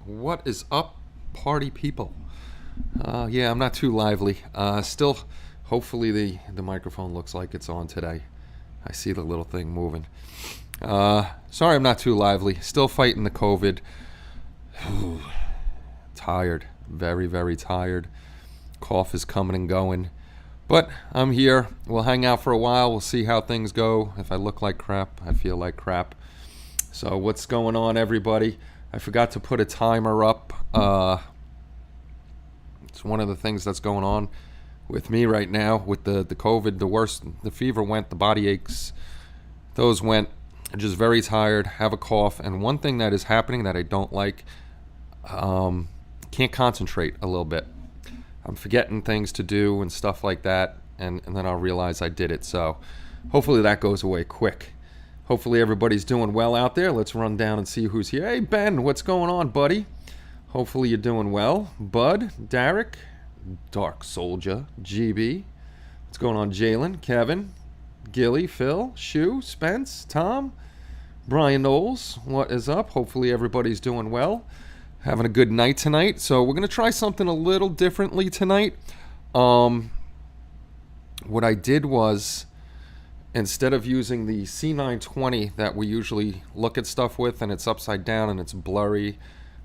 What is up, party people? Yeah, I'm not too lively. Still, hopefully the microphone looks like it's on today. I see the little thing moving. Sorry I'm not too lively. Still fighting the COVID. Tired. Very, very tired. Cough is coming and going. But I'm here. We'll hang out for a while. We'll see how things go. If I look like crap, I feel like crap. So what's going on, everybody? I forgot to put a timer up. It's one of the things that's going on with me right now with the COVID. The worst, the fever went, the body aches, those went. I'm just very tired, have a cough. And one thing that is happening that I don't like, can't concentrate a little bit. I'm forgetting things to do and stuff like that. And then I'll realize I did it. So hopefully that goes away quick. Hopefully everybody's doing well out there. Let's run down and see who's here. Hey, Ben, what's going on, buddy? Hopefully you're doing well. Bud, Derek, Dark Soldier, GB. What's going on, Jalen, Kevin, Gilly, Phil, Shu, Spence, Tom, Brian Knowles. What is up? Hopefully everybody's doing well. Having a good night tonight. So we're going to try something a little differently tonight. What I did was, instead of using the C920 that we usually look at stuff with, and it's upside down and it's blurry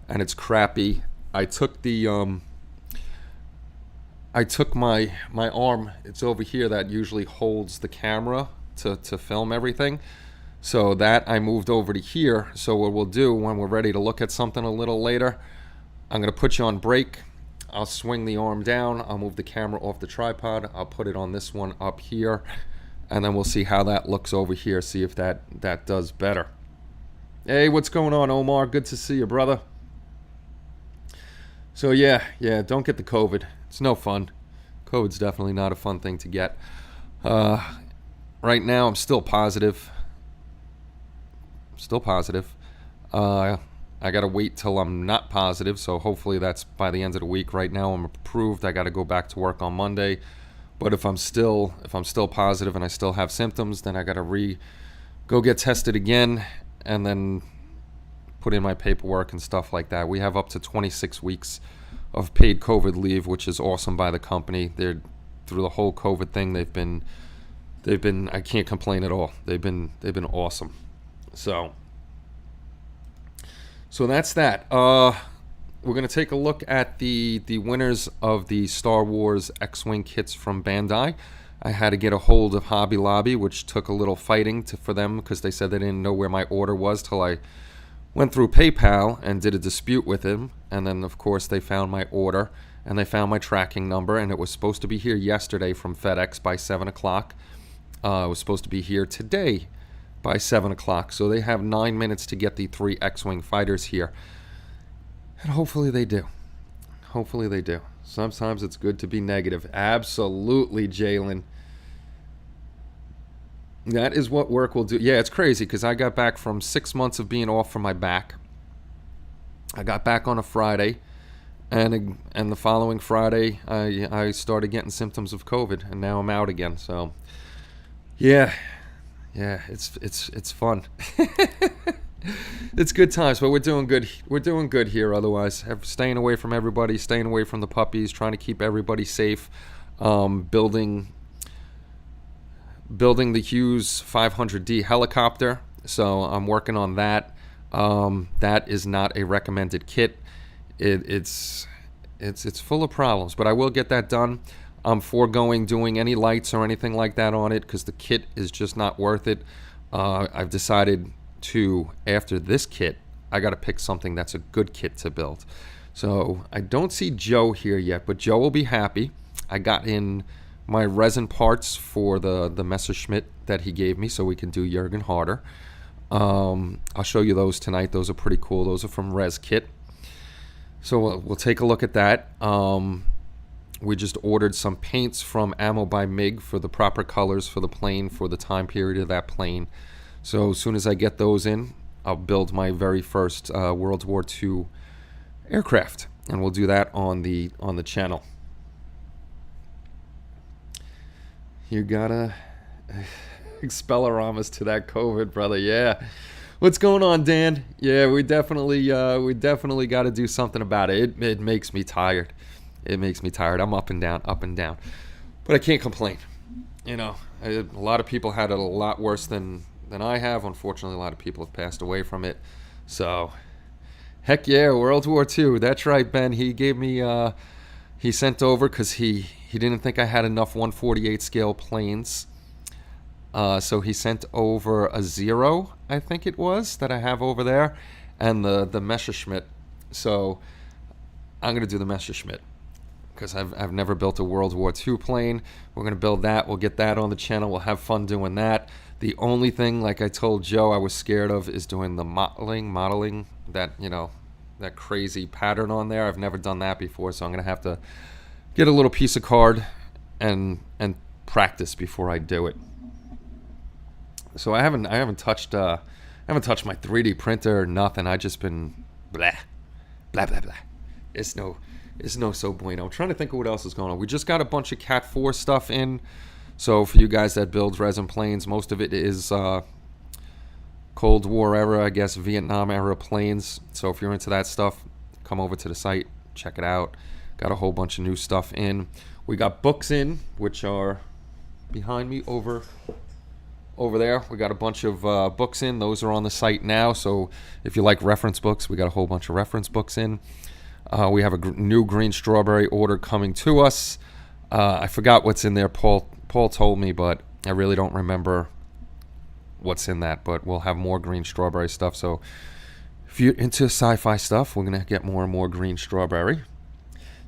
and it's crappy, I took the my arm, it's over here, that usually holds the camera to film everything. So that I moved over to here. So what we'll do when we're ready to look at something a little later, I'm going to put you on break. I'll swing the arm down. I'll move the camera off the tripod. I'll put it on this one up here. And then we'll see how that looks over here, see if that does better. Hey, what's going on, Omar? Good to see you, brother. So yeah, don't get the COVID. It's no fun. COVID's definitely not a fun thing to get. Right now, I'm still positive. I I got to wait till I'm not positive, so hopefully that's by the end of the week. Right now I'm approved. I got to go back to work on Monday. But if I'm still positive and I still have symptoms, then I got to go get tested again and then put in my paperwork and stuff like that. We have up to 26 weeks of paid COVID leave, which is awesome by the company. They're through the whole COVID thing. They've been I can't complain at all. They've been awesome. So that's that. We're going to take a look at the winners of the Star Wars X-Wing kits from Bandai. I had to get a hold of Hobby Lobby, which took a little fighting for them because they said they didn't know where my order was till I went through PayPal and did a dispute with him. And then, of course, they found my order and they found my tracking number. And it was supposed to be here yesterday from FedEx by 7 o'clock. It was supposed to be here today by 7 o'clock. So they have 9 minutes to get the 3 X-Wing fighters here. And hopefully they do. Hopefully they do. Sometimes it's good to be negative. Absolutely, Jalen. That is what work will do. Yeah, it's crazy because I got back from 6 months of being off from my back. I got back on a Friday, and the following Friday, I started getting symptoms of COVID, and now I'm out again. So, yeah, it's fun. It's good times, but we're doing good. We're doing good here. Otherwise, staying away from everybody, staying away from the puppies, trying to keep everybody safe, building the Hughes 500D helicopter. So I'm working on that. That is not a recommended kit. It's full of problems, but I will get that done. I'm foregoing doing any lights or anything like that on it because the kit is just not worth it. I've decided to, after this kit, I got to pick something that's a good kit to build. So I don't see Joe here yet, but Joe will be happy. I got in my resin parts for the Messerschmitt that he gave me so we can do Jurgen Harder. I'll show you those tonight. Those are pretty cool. Those are from Res Kit. So we'll take a look at that. We just ordered some paints from Ammo by MiG for the proper colors for the plane for the time period of that plane. So as soon as I get those in, I'll build my very first World War II aircraft, and we'll do that on the channel. You gotta expelleramas to that COVID, brother. Yeah. What's going on, Dan? Yeah, we definitely got to do something about it. It makes me tired. It makes me tired. I'm up and down, but I can't complain. You know, a lot of people had it a lot worse than I have. Unfortunately, a lot of people have passed away from it. So, heck yeah, World War II. That's right, Ben. He gave me, he sent over because he didn't think I had enough 148 scale planes. So he sent over a Zero, I think it was, that I have over there, and the Messerschmitt. So I'm going to do the Messerschmitt because I've never built a World War II plane. We're going to build that. We'll get that on the channel. We'll have fun doing that. The only thing, like I told Joe, I was scared of is doing the modeling that, you know, that crazy pattern on there. I've never done that before, so I'm going to have to get a little piece of card and practice before I do it. So I haven't touched my 3D printer or nothing. I just been blah blah. It's no so bueno. I'm trying to think of what else is going on. We just got a bunch of Cat 4 stuff in. So for you guys that build resin planes, most of it is Cold War era, I guess Vietnam era planes. So if you're into that stuff, come over to the site, check it out. Got a whole bunch of new stuff in. We got books in, which are behind me over there. We got a bunch of books in. Those are on the site now. So if you like reference books, we got a whole bunch of reference books in. We have a new green strawberry order coming to us. I forgot what's in there. Paul told me, but I really don't remember what's in that. But we'll have more green strawberry stuff. So if you're into sci-fi stuff, we're gonna get more and more green strawberry.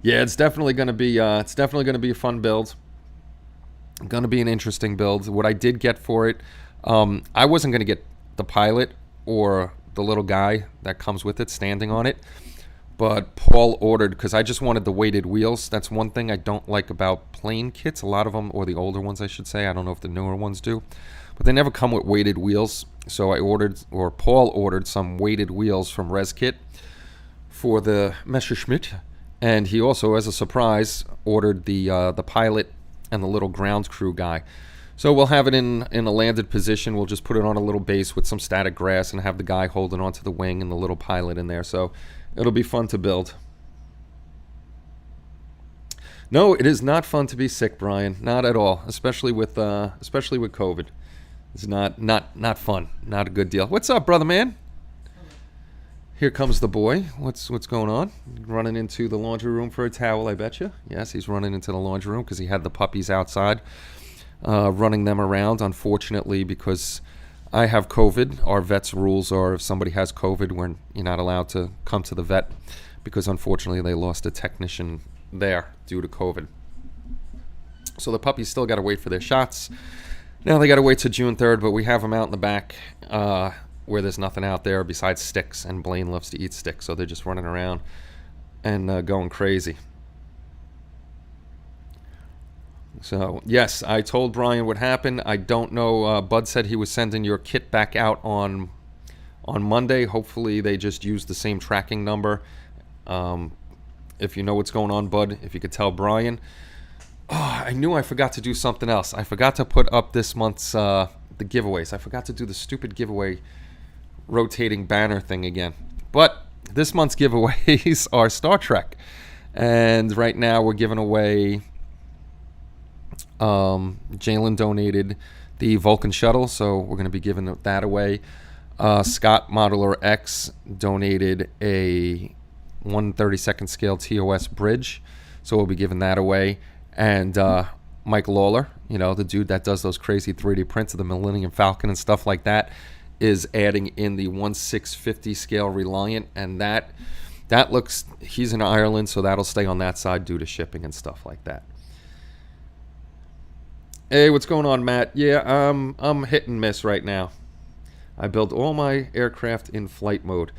Yeah, it's definitely gonna be a fun build. Gonna be an interesting build. What I did get for it, I wasn't gonna get the pilot or the little guy that comes with it standing on it, but Paul ordered, because I just wanted the weighted wheels. That's one thing I don't like about plane kits. A lot of them, or the older ones I should say, I don't know if the newer ones do, but they never come with weighted wheels. So I ordered, or Paul ordered, some weighted wheels from ResKit for the Messerschmitt, and he also, as a surprise, ordered the pilot and the little ground crew guy. So we'll have it in a landed position. We'll just put it on a little base with some static grass and have the guy holding onto the wing and the little pilot in there. So it'll be fun to build. No, it is not fun to be sick, Brian. Not at all, especially with COVID. It's not fun. Not a good deal. What's up, brother man? Here comes the boy. What's going on? Running into the laundry room for a towel, I bet you. Yes, he's running into the laundry room because he had the puppies outside, running them around. Unfortunately, because I have COVID, our vet's rules are if somebody has COVID, you're not allowed to come to the vet because unfortunately they lost a technician there due to COVID. So the puppies still got to wait for their shots. Now they got to wait till June 3rd, but we have them out in the back where there's nothing out there besides sticks, and Blaine loves to eat sticks, so they're just running around and going crazy. So, yes, I told Brian what happened. I don't know. Bud said he was sending your kit back out on Monday. Hopefully they just used the same tracking number. If you know what's going on, Bud, if you could tell Brian. Oh, I knew I forgot to do something else. I forgot to put up this month's the giveaways. I forgot to do the stupid giveaway rotating banner thing again. But this month's giveaways are Star Trek. And right now we're giving away... Jalen donated the Vulcan shuttle, so we're going to be giving that away. Scott Modeler X donated a 1/32 scale TOS bridge, so we'll be giving that away. And Mike Lawler, the dude that does those crazy 3D prints of the Millennium Falcon and stuff like that, is adding in the 1/650 scale Reliant, and that looks, he's in Ireland, so that'll stay on that side due to shipping and stuff like that. Hey, what's going on, Matt? Yeah, I'm hit and miss right now. I build all my aircraft in flight mode.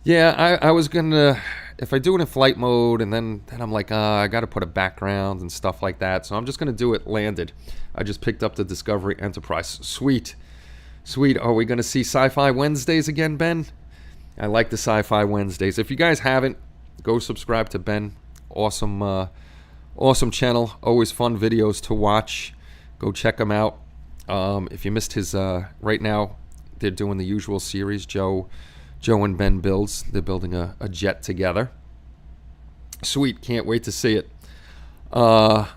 Yeah, I was gonna, if I do it in flight mode, and then I'm like, I got to put a background and stuff like that. So I'm just gonna do it landed. I just picked up the Discovery Enterprise. Sweet. Are we gonna see Sci-Fi Wednesdays again, Ben? I like the Sci-Fi Wednesdays. If you guys haven't, go subscribe to Ben. Awesome channel. Always fun videos to watch. Go check him out. If you missed his, right now they're doing the usual series, Joe and Ben builds. They're building a jet together. Sweet, can't wait to see it. But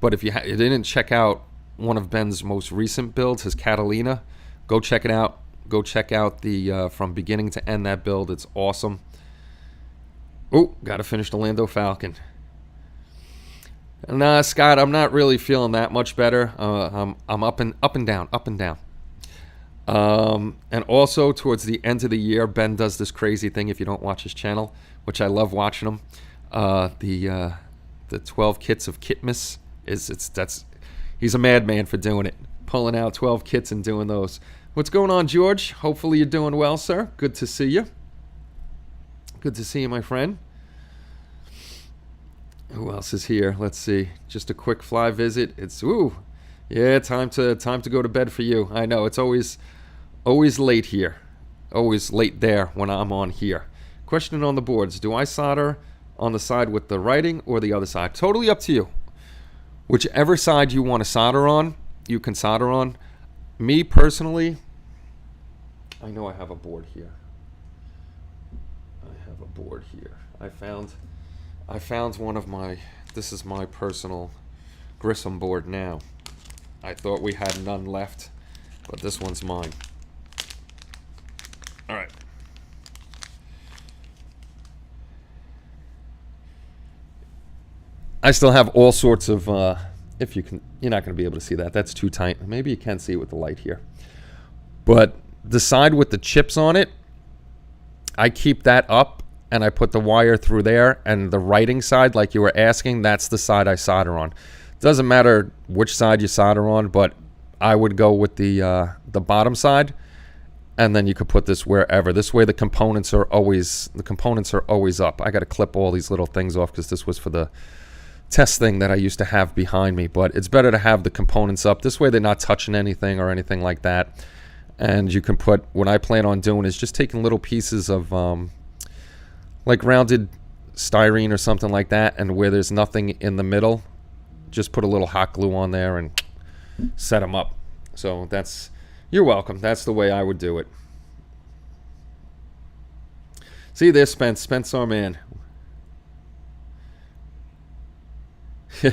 if you didn't check out one of Ben's most recent builds, his Catalina, go check it out. Go check out the from beginning to end that build. It's awesome. Oh, got to finish the Lando Falcon. Nah, Scott, I'm not really feeling that much better. I'm up and down. And also towards the end of the year, Ben does this crazy thing. If you don't watch his channel, which I love watching him, the 12 kits of Kitmas he's a madman for doing it, pulling out 12 kits and doing those. What's going on, George? Hopefully you're doing well, sir. Good to see you. Good to see you, my friend. Who else is here? Let's see. Just a quick fly visit. It's time to go to bed for you. I know it's always late here, always late there when I'm on here. Question on the boards: do I solder on the side with the writing or the other side? Totally up to you. Whichever side you want to solder on, you can solder on. Me personally, I know I have a board here. I found one of my, this is my personal Grissom board now. I thought we had none left, but this one's mine. All right. I still have all sorts of, if you can, you're not going to be able to see that. That's too tight. Maybe you can see it with the light here. But the side with the chips on it, I keep that up. And I put the wire through there, and the writing side, like you were asking, that's the side I solder on. Doesn't matter which side you solder on, but I would go with the bottom side, and then you could put this wherever. This way, the components are always up. I got to clip all these little things off because this was for the test thing that I used to have behind me, but it's better to have the components up. This way they're not touching anything or anything like that. And you can put, what I plan on doing is just taking little pieces of like rounded styrene or something like that, and where there's nothing in the middle, just put a little hot glue on there and set them up. So that's, you're welcome. That's the way I would do it. See there, Spence our man.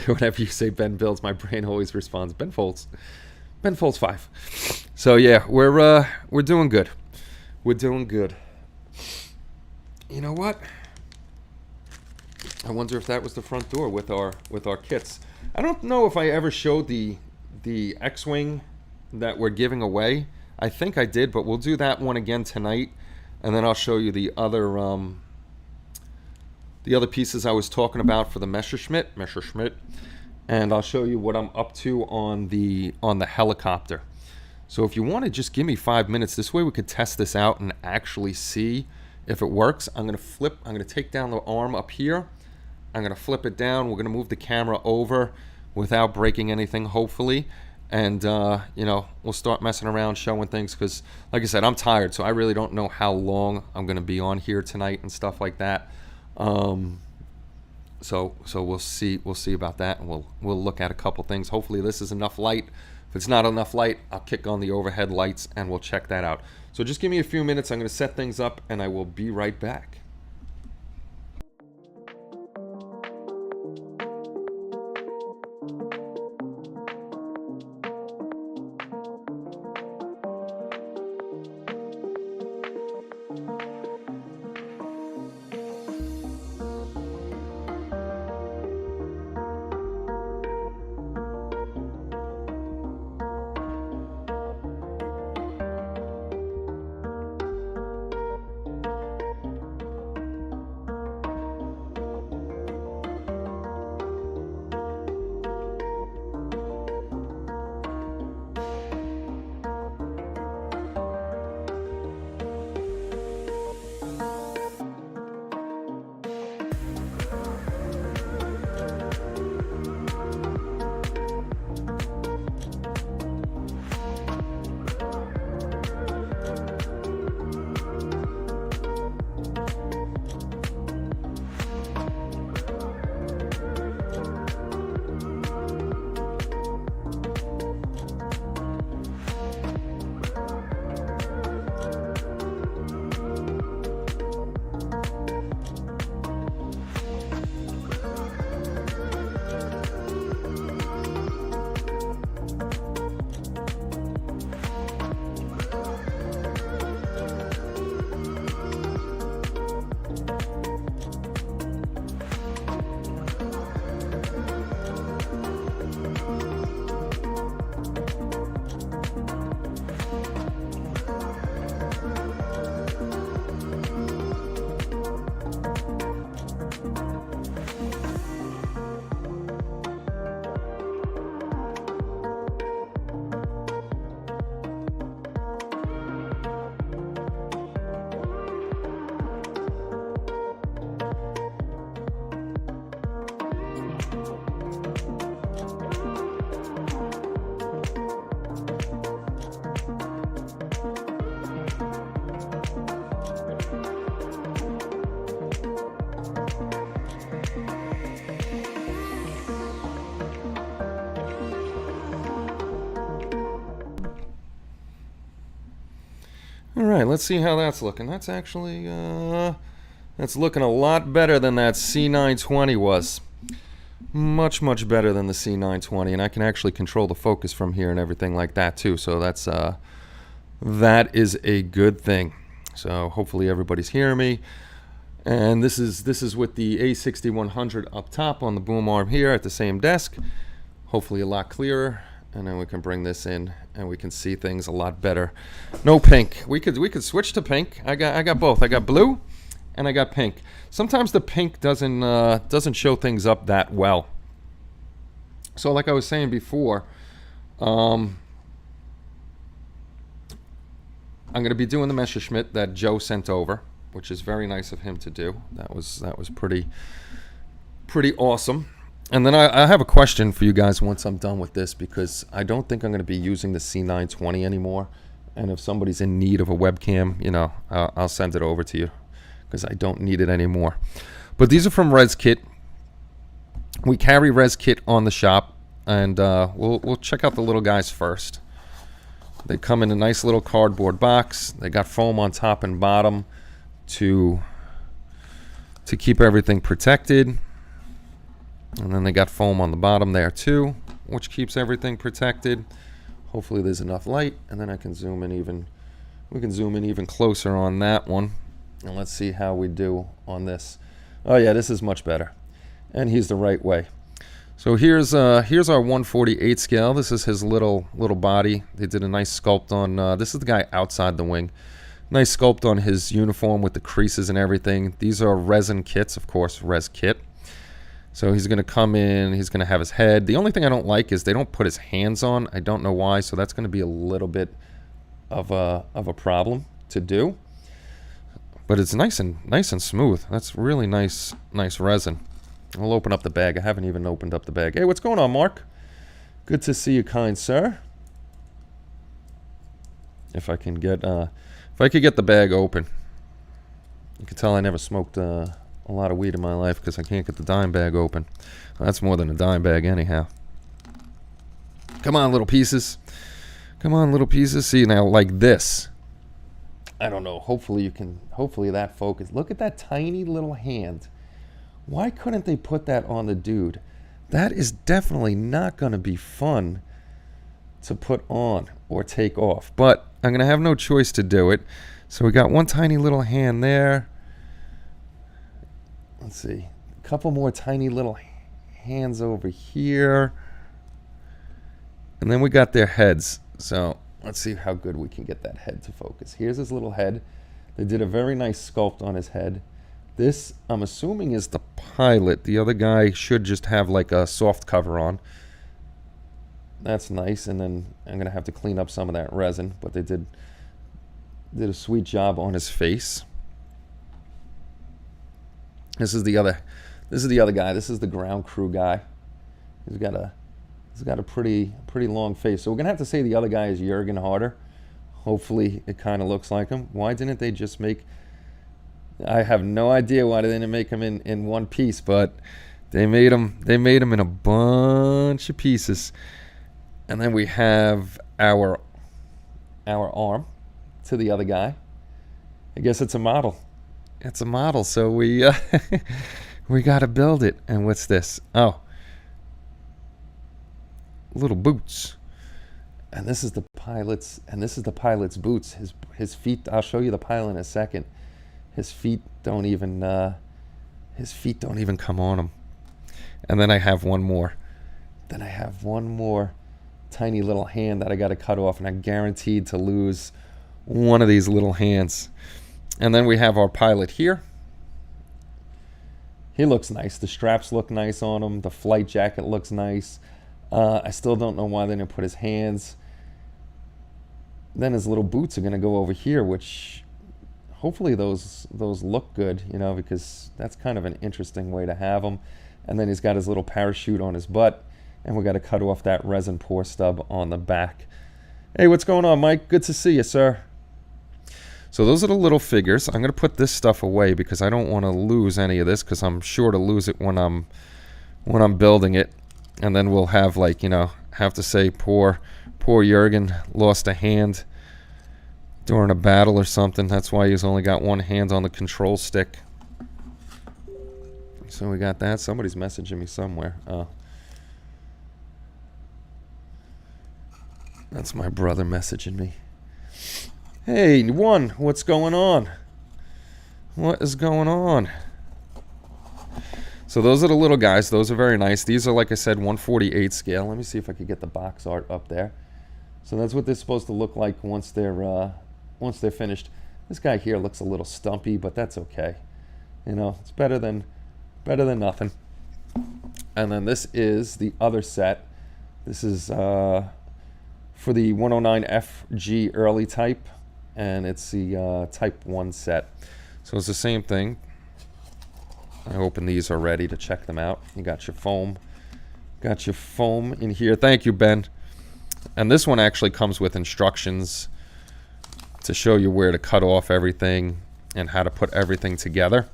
Whenever you say Ben Builds, my brain always responds Ben Folds. Ben Folds 5. So yeah, we're doing good. We're doing good. You know what? I wonder if that was the front door with our kits. I don't know if I ever showed the X-Wing that we're giving away. I think I did, but we'll do that one again tonight, and then I'll show you the other pieces I was talking about for the Messerschmitt, and I'll show you what I'm up to on the helicopter. So if you want to just give me 5 minutes, this way we could test this out and actually see if it works. I'm going to take down the arm up here. I'm going to flip it down. We're going to move the camera over without breaking anything, hopefully. And, you know, we'll start messing around, showing things, because, like I said, I'm tired, so I really don't know how long I'm going to be on here tonight and stuff like that. So we'll see about that, and we'll look at a couple things. Hopefully this is enough light. If it's not enough light, I'll kick on the overhead lights, and we'll check that out. So just give me a few minutes. I'm going to set things up, and I will be right back. All right, let's see how that's looking. That's actually, that's looking a lot better than that C920 was. Much, much better than the C920, and I can actually control the focus from here and everything like that too. So that's, that is a good thing. So hopefully everybody's hearing me. And this is with the A6100 up top on the boom arm here at the same desk. Hopefully a lot clearer. And then we can bring this in and we can see things a lot better. No pink. We could switch to pink. I got both. I got blue and I got pink. Sometimes the pink doesn't show things up that well. So like I was saying before, I'm going to be doing the Messerschmitt that Joe sent over, which is very nice of him to do. That was pretty awesome. And then I have a question for you guys once I'm done with this, because I don't think I'm going to be using the C920 anymore. And if somebody's in need of a webcam, you know, I'll send it over to you, because I don't need it anymore. But these are from ResKit. We carry ResKit on the shop, and we'll check out the little guys first. They come in a nice little cardboard box. They got foam on top and bottom to keep everything protected. And then they got foam on the bottom there too, which keeps everything protected. Hopefully there's enough light, and then I can zoom in even, we can zoom in even closer on that one. And let's see how we do on this. Oh yeah, this is much better. And he's the right way. So here's our 1/48 scale. This is his little body. They did a nice sculpt on, this is the guy outside the wing. Nice sculpt on his uniform with the creases and everything. These are resin kits, of course, ResKit. So he's going to come in, he's going to have his head. The only thing I don't like is they don't put his hands on. I don't know why, so that's going to be a little bit of a problem to do. But it's nice and smooth. That's really nice resin. I'll open up the bag. I haven't even opened up the bag. Hey, what's going on, Mark? Good to see you, kind sir. If I can get if I could get the bag open. You can tell I never smoked a lot of weed in my life because I can't get the dime bag open. Well, that's more than a dime bag anyhow. Come on, little pieces. Come on, little pieces. See, now like this. I don't know. Hopefully that focus. Look at that tiny little hand. Why couldn't they put that on the dude? That is definitely not going to be fun to put on or take off. But I'm going to have no choice to do it. So we got one tiny little hand there. Let's see, a couple more tiny little hands over here. And then we got their heads. So let's see how good we can get that head to focus. Here's his little head. They did a very nice sculpt on his head. This, I'm assuming, is the pilot. The other guy should just have like a soft cover on. That's nice. And then I'm going to have to clean up some of that resin. But they did a sweet job on his face. This is the other guy. This is the ground crew guy. He's got a pretty long face. So we're gonna have to say the other guy is Jurgen Harder. Hopefully it kind of looks like him. Why didn't they just make? I have no idea why they didn't make him in one piece, but they made him in a bunch of pieces. And then we have our arm to the other guy. I guess it's a model. It's a model, so we we got to build it. And what's this? Oh, little boots. And this is the pilot's. And this is the pilot's boots. His feet. I'll show you the pilot in a second. His feet don't even. His feet don't even come on him. And then I have one more. Then I have one more tiny little hand that I got to cut off, and I'm guaranteed to lose one of these little hands. And then we have our pilot here. He looks nice. The straps look nice on him. The flight jacket looks nice. I still don't know why they didn't put his hands. Then his little boots are going to go over here, which hopefully those look good, you know, because that's kind of an interesting way to have them. And then he's got his little parachute on his butt, and we got to cut off that resin pour stub on the back. Hey, what's going on, Mike? Good to see you, sir. So those are the little figures. I'm going to put this stuff away because I don't want to lose any of this, because I'm sure to lose it when I'm building it. And then we'll have, like, you know, have to say poor Jurgen lost a hand during a battle or something. That's why he's only got one hand on the control stick. So we got that. Somebody's messaging me somewhere. Oh. That's my brother messaging me. Hey, what's going on? What is going on? So those are the little guys. Those are very nice. These are, like I said, 1/48 scale. Let me see if I could get the box art up there. So that's what they're supposed to look like once they're finished. This guy here looks a little stumpy, but that's okay. You know, it's better than nothing. And then this is the other set. This is for the 109 FG early type, and it's the type 1 set. So it's the same thing. I open these already to check them out. You got your foam Got your foam in here. Thank you, Ben. And this one actually comes with instructions to show you where to cut off everything and how to put everything together.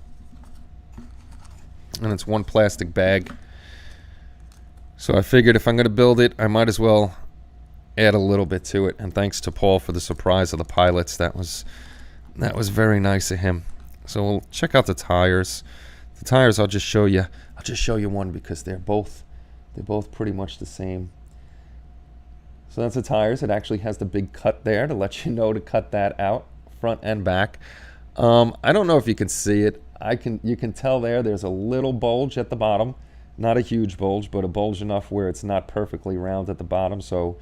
And it's one plastic bag. So I figured if I'm going to build it, I might as well add a little bit to it. And thanks to Paul for the surprise of the pilots. That was very nice of him. So we'll check out the tires. The tires, I'll just show you one because they're both pretty much the same. So that's the tires. It actually has the big cut there to let you know to cut that out, front and back. I don't know if you can see it. You can tell there's a little bulge at the bottom. Not a huge bulge, but a bulge enough where it's not perfectly round at the bottom. So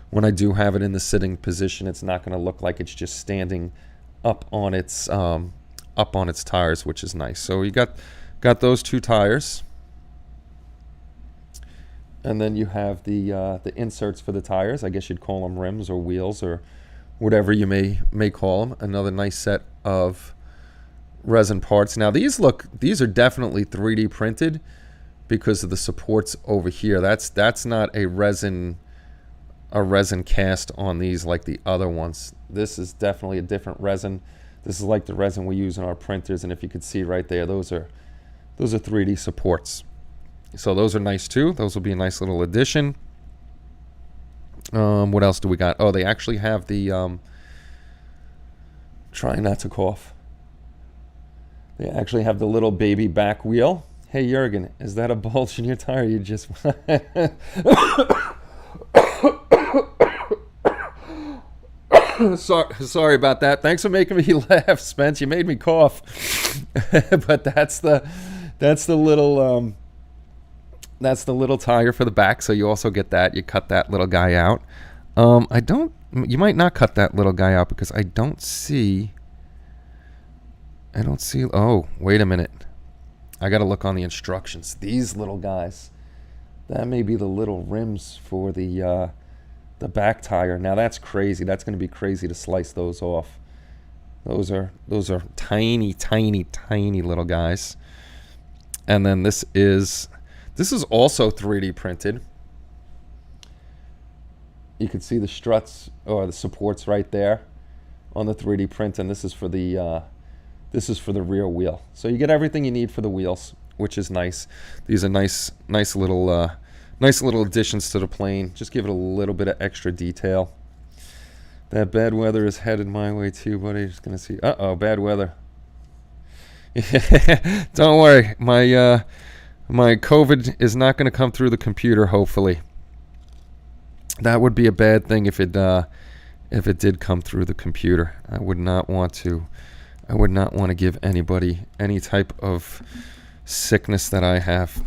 when I do have it in the sitting position, it's not going to look like it's just standing up on its tires, which is nice. So you got those two tires, and then you have the inserts for the tires. I guess you'd call them rims or wheels or whatever you may call them. Another nice set of resin parts. Now these are definitely 3D printed because of the supports over here. That's not a resin cast on these like the other ones. This is definitely a different resin. This is like the resin we use in our printers, and if you could see right there, those are 3D supports. So those are nice too. Those will be a nice little addition. What else do we got? Oh, they actually have the trying not to cough. They actually have the little baby back wheel. Hey Jurgen, is that a bulge in your tire? You just sorry about that. Thanks for making me laugh, Spence. You made me cough. But that's the little tire for the back. So you also get that. You cut that little guy out. You might not cut that little guy out because I don't see. Oh, wait a minute. I got to look on the instructions. These little guys, that may be the little rims for the back tire. Now that's crazy. That's going to be crazy to slice those off. Those are tiny, tiny, tiny little guys. And then this is also 3D printed. You can see the struts or the supports right there on the 3D print, and this is for the rear wheel. So you get everything you need for the wheels, which is nice. These are nice little additions to the plane. Just give it a little bit of extra detail. That bad weather is headed my way too, buddy. Just gonna see. Uh-oh, bad weather. Don't worry, my COVID is not gonna come through the computer. Hopefully, that would be a bad thing if it did come through the computer. I would not want to give anybody any type of sickness that I have.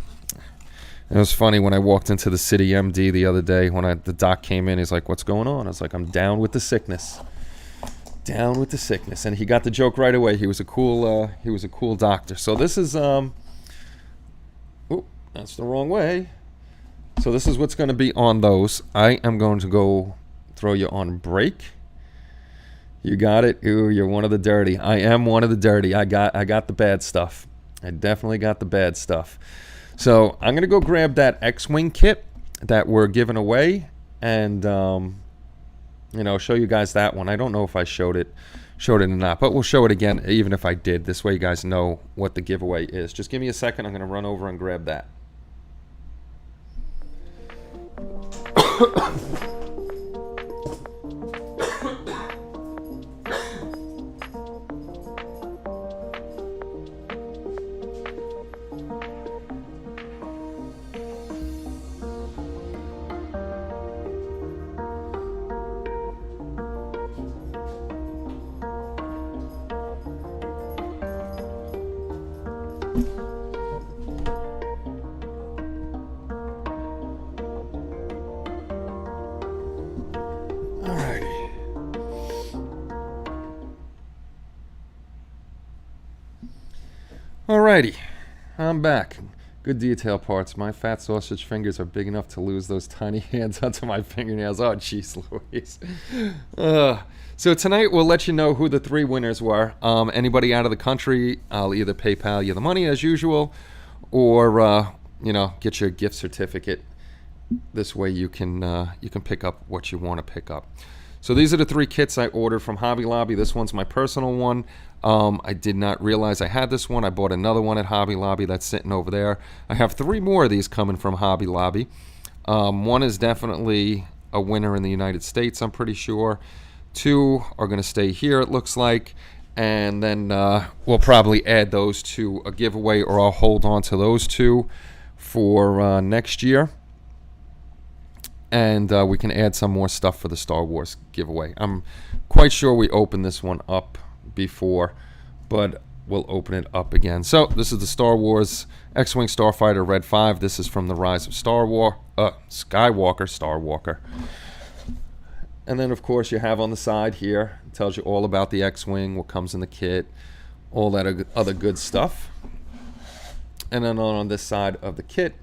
It was funny when I walked into the City MD the other day when the doc came in. He's like, "What's going on?" I was like, "I'm down with the sickness. Down with the sickness." And he got the joke right away. He was a cool doctor. So this is that's the wrong way. So this is what's going to be on those. I am going to go throw you on break. You got it. Ooh, you're one of the dirty. I am one of the dirty. I got the bad stuff. I definitely got the bad stuff. So I'm gonna go grab that X-Wing kit that we're giving away, and show you guys that one. I don't know if I showed it or not, but we'll show it again, even if I did. This way, you guys know what the giveaway is. Just give me a second. I'm gonna run over and grab that. Alrighty, I'm back. Good detail parts. My fat sausage fingers are big enough to lose those tiny hands onto my fingernails. Oh, jeez Louise. So tonight we'll let you know who the 3 winners were. Anybody out of the country, I'll either PayPal you the money as usual, or get your gift certificate This way you can pick up what you want to pick up. So these are the 3 kits I ordered from Hobby Lobby. This one's my personal one. I did not realize I had this one. I bought another one at Hobby Lobby that's sitting over there. I have 3 more of these coming from Hobby Lobby. One is definitely a winner in the United States, I'm pretty sure. 2 are going to stay here, it looks like. And then we'll probably add those to a giveaway, or I'll hold on to those 2 for next year. And we can add some more stuff for the Star Wars giveaway. I'm quite sure we opened this one up before, but we'll open it up again. So this is the Star Wars X-Wing Starfighter Red 5. This is from the Rise of Skywalker, Star Walker. And then, of course, you have on the side here, it tells you all about the X-Wing, what comes in the kit, all that other good stuff. And then on this side of the kit,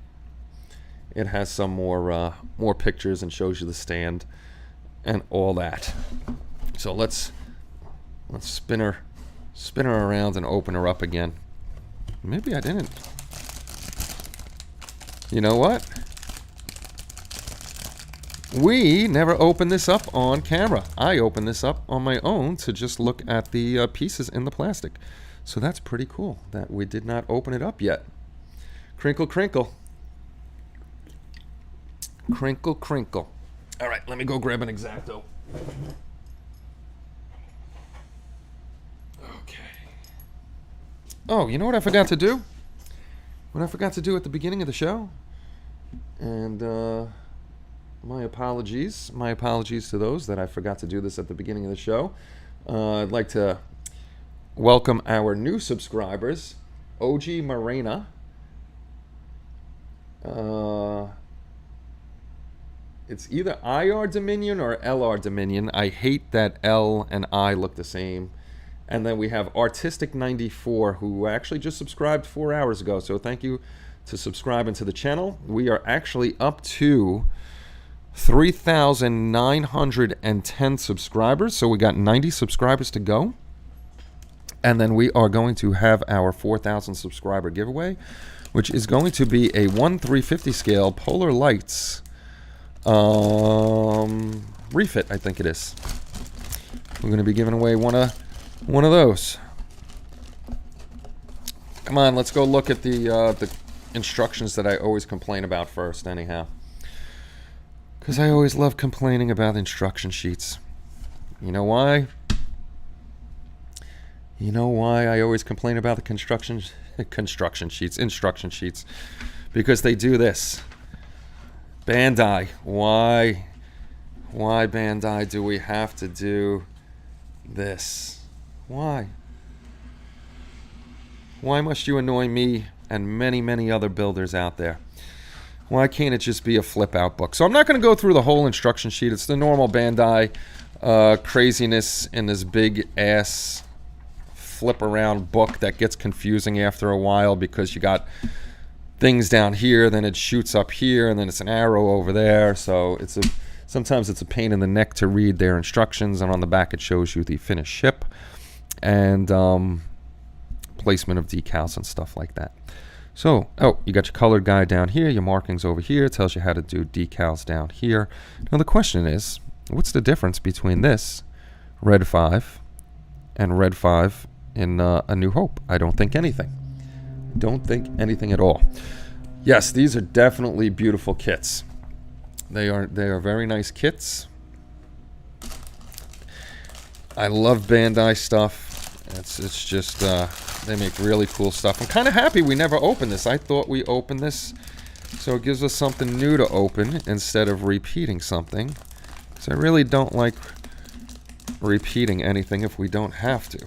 it has some more pictures and shows you the stand and all that. So let's spin her around and open her up again. Maybe I didn't. You know what? We never opened this up on camera. I opened this up on my own to just look at the pieces in the plastic. So that's pretty cool that we did not open it up yet. Crinkle, crinkle. Crinkle, crinkle. All right, let me go grab an X-Acto. Okay. Oh, you know what I forgot to do? What I forgot to do at the beginning of the show? And my apologies. My apologies to those that I forgot to do this at the beginning of the show. I'd like to welcome our new subscribers, OG Morena. It's either IR Dominion or LR Dominion. I hate that L and I look the same. And then we have Artistic94, who actually just subscribed 4 hours ago. So thank you to subscribing to the channel. We are actually up to 3,910 subscribers. So we got 90 subscribers to go. And then we are going to have our 4,000 subscriber giveaway, which is going to be a 1/350 scale Polar Lights refit, I think it is. We're going to be giving away one of those. Come on, let's go look at the instructions that I always complain about first anyhow, because I always love complaining about instruction sheets. You know why? You know why I always complain about the instruction sheets? Because they do this. Bandai, why Bandai do we have to do this? Why must you annoy me and many other builders out there? Why can't it just be a flip out book? So I'm not going to go through the whole instruction sheet. It's the normal Bandai craziness in this big ass flip around book that gets confusing after a while, because you got things down here, then it shoots up here, and then it's an arrow over there. So sometimes it's a pain in the neck to read their instructions. And on the back it shows you the finished ship and placement of decals and stuff like that. So, you got your colored guide down here, your markings over here. It tells you how to do decals down here. Now the question is, what's the difference between this Red 5 and Red 5 in A New Hope? I don't think anything. Don't think anything at all. Yes, these are definitely beautiful kits. They are very nice kits. I love Bandai stuff. It's just they make really cool stuff. I'm kind of happy we never opened this. I thought we opened this, so it gives us something new to open instead of repeating something. Because I really don't like repeating anything if we don't have to.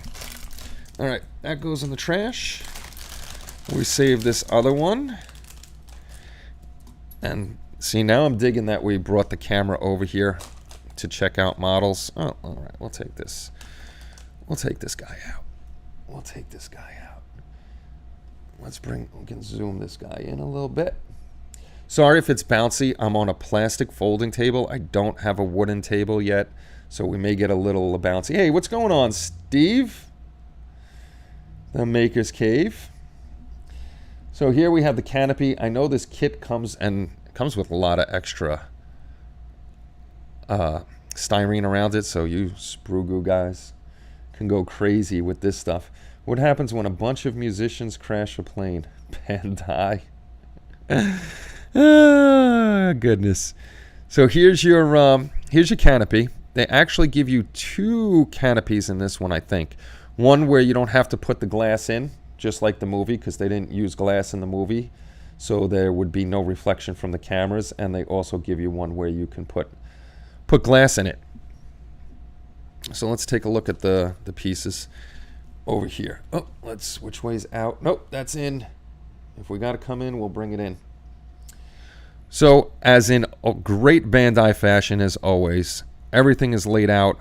All right, that goes in the trash. We save this other one. And see, now I'm digging that we brought the camera over here to check out models. Oh, all right, we'll take this. We'll take this guy out. We'll take this guy out. We can zoom this guy in a little bit. Sorry if it's bouncy. I'm on a plastic folding table. I don't have a wooden table yet, so we may get a little bouncy. Hey, what's going on, Steve? The Maker's Cave. So here we have the Canopy. I know this kit comes comes with a lot of extra styrene around it, so you sprue goo guys can go crazy with this stuff. What happens when a bunch of musicians crash a plane? Bandai. Goodness. So here's your canopy. They actually give you 2 canopies in this one, I think. One where you don't have to put the glass in, just like the movie, because they didn't use glass in the movie, so there would be no reflection from the cameras. And they also give you one where you can put glass in it. So let's take a look at the pieces over here. Oh, which way's out? Nope, that's in. If we got to come in, we'll bring it in. So, as in a great Bandai fashion, as always, everything is laid out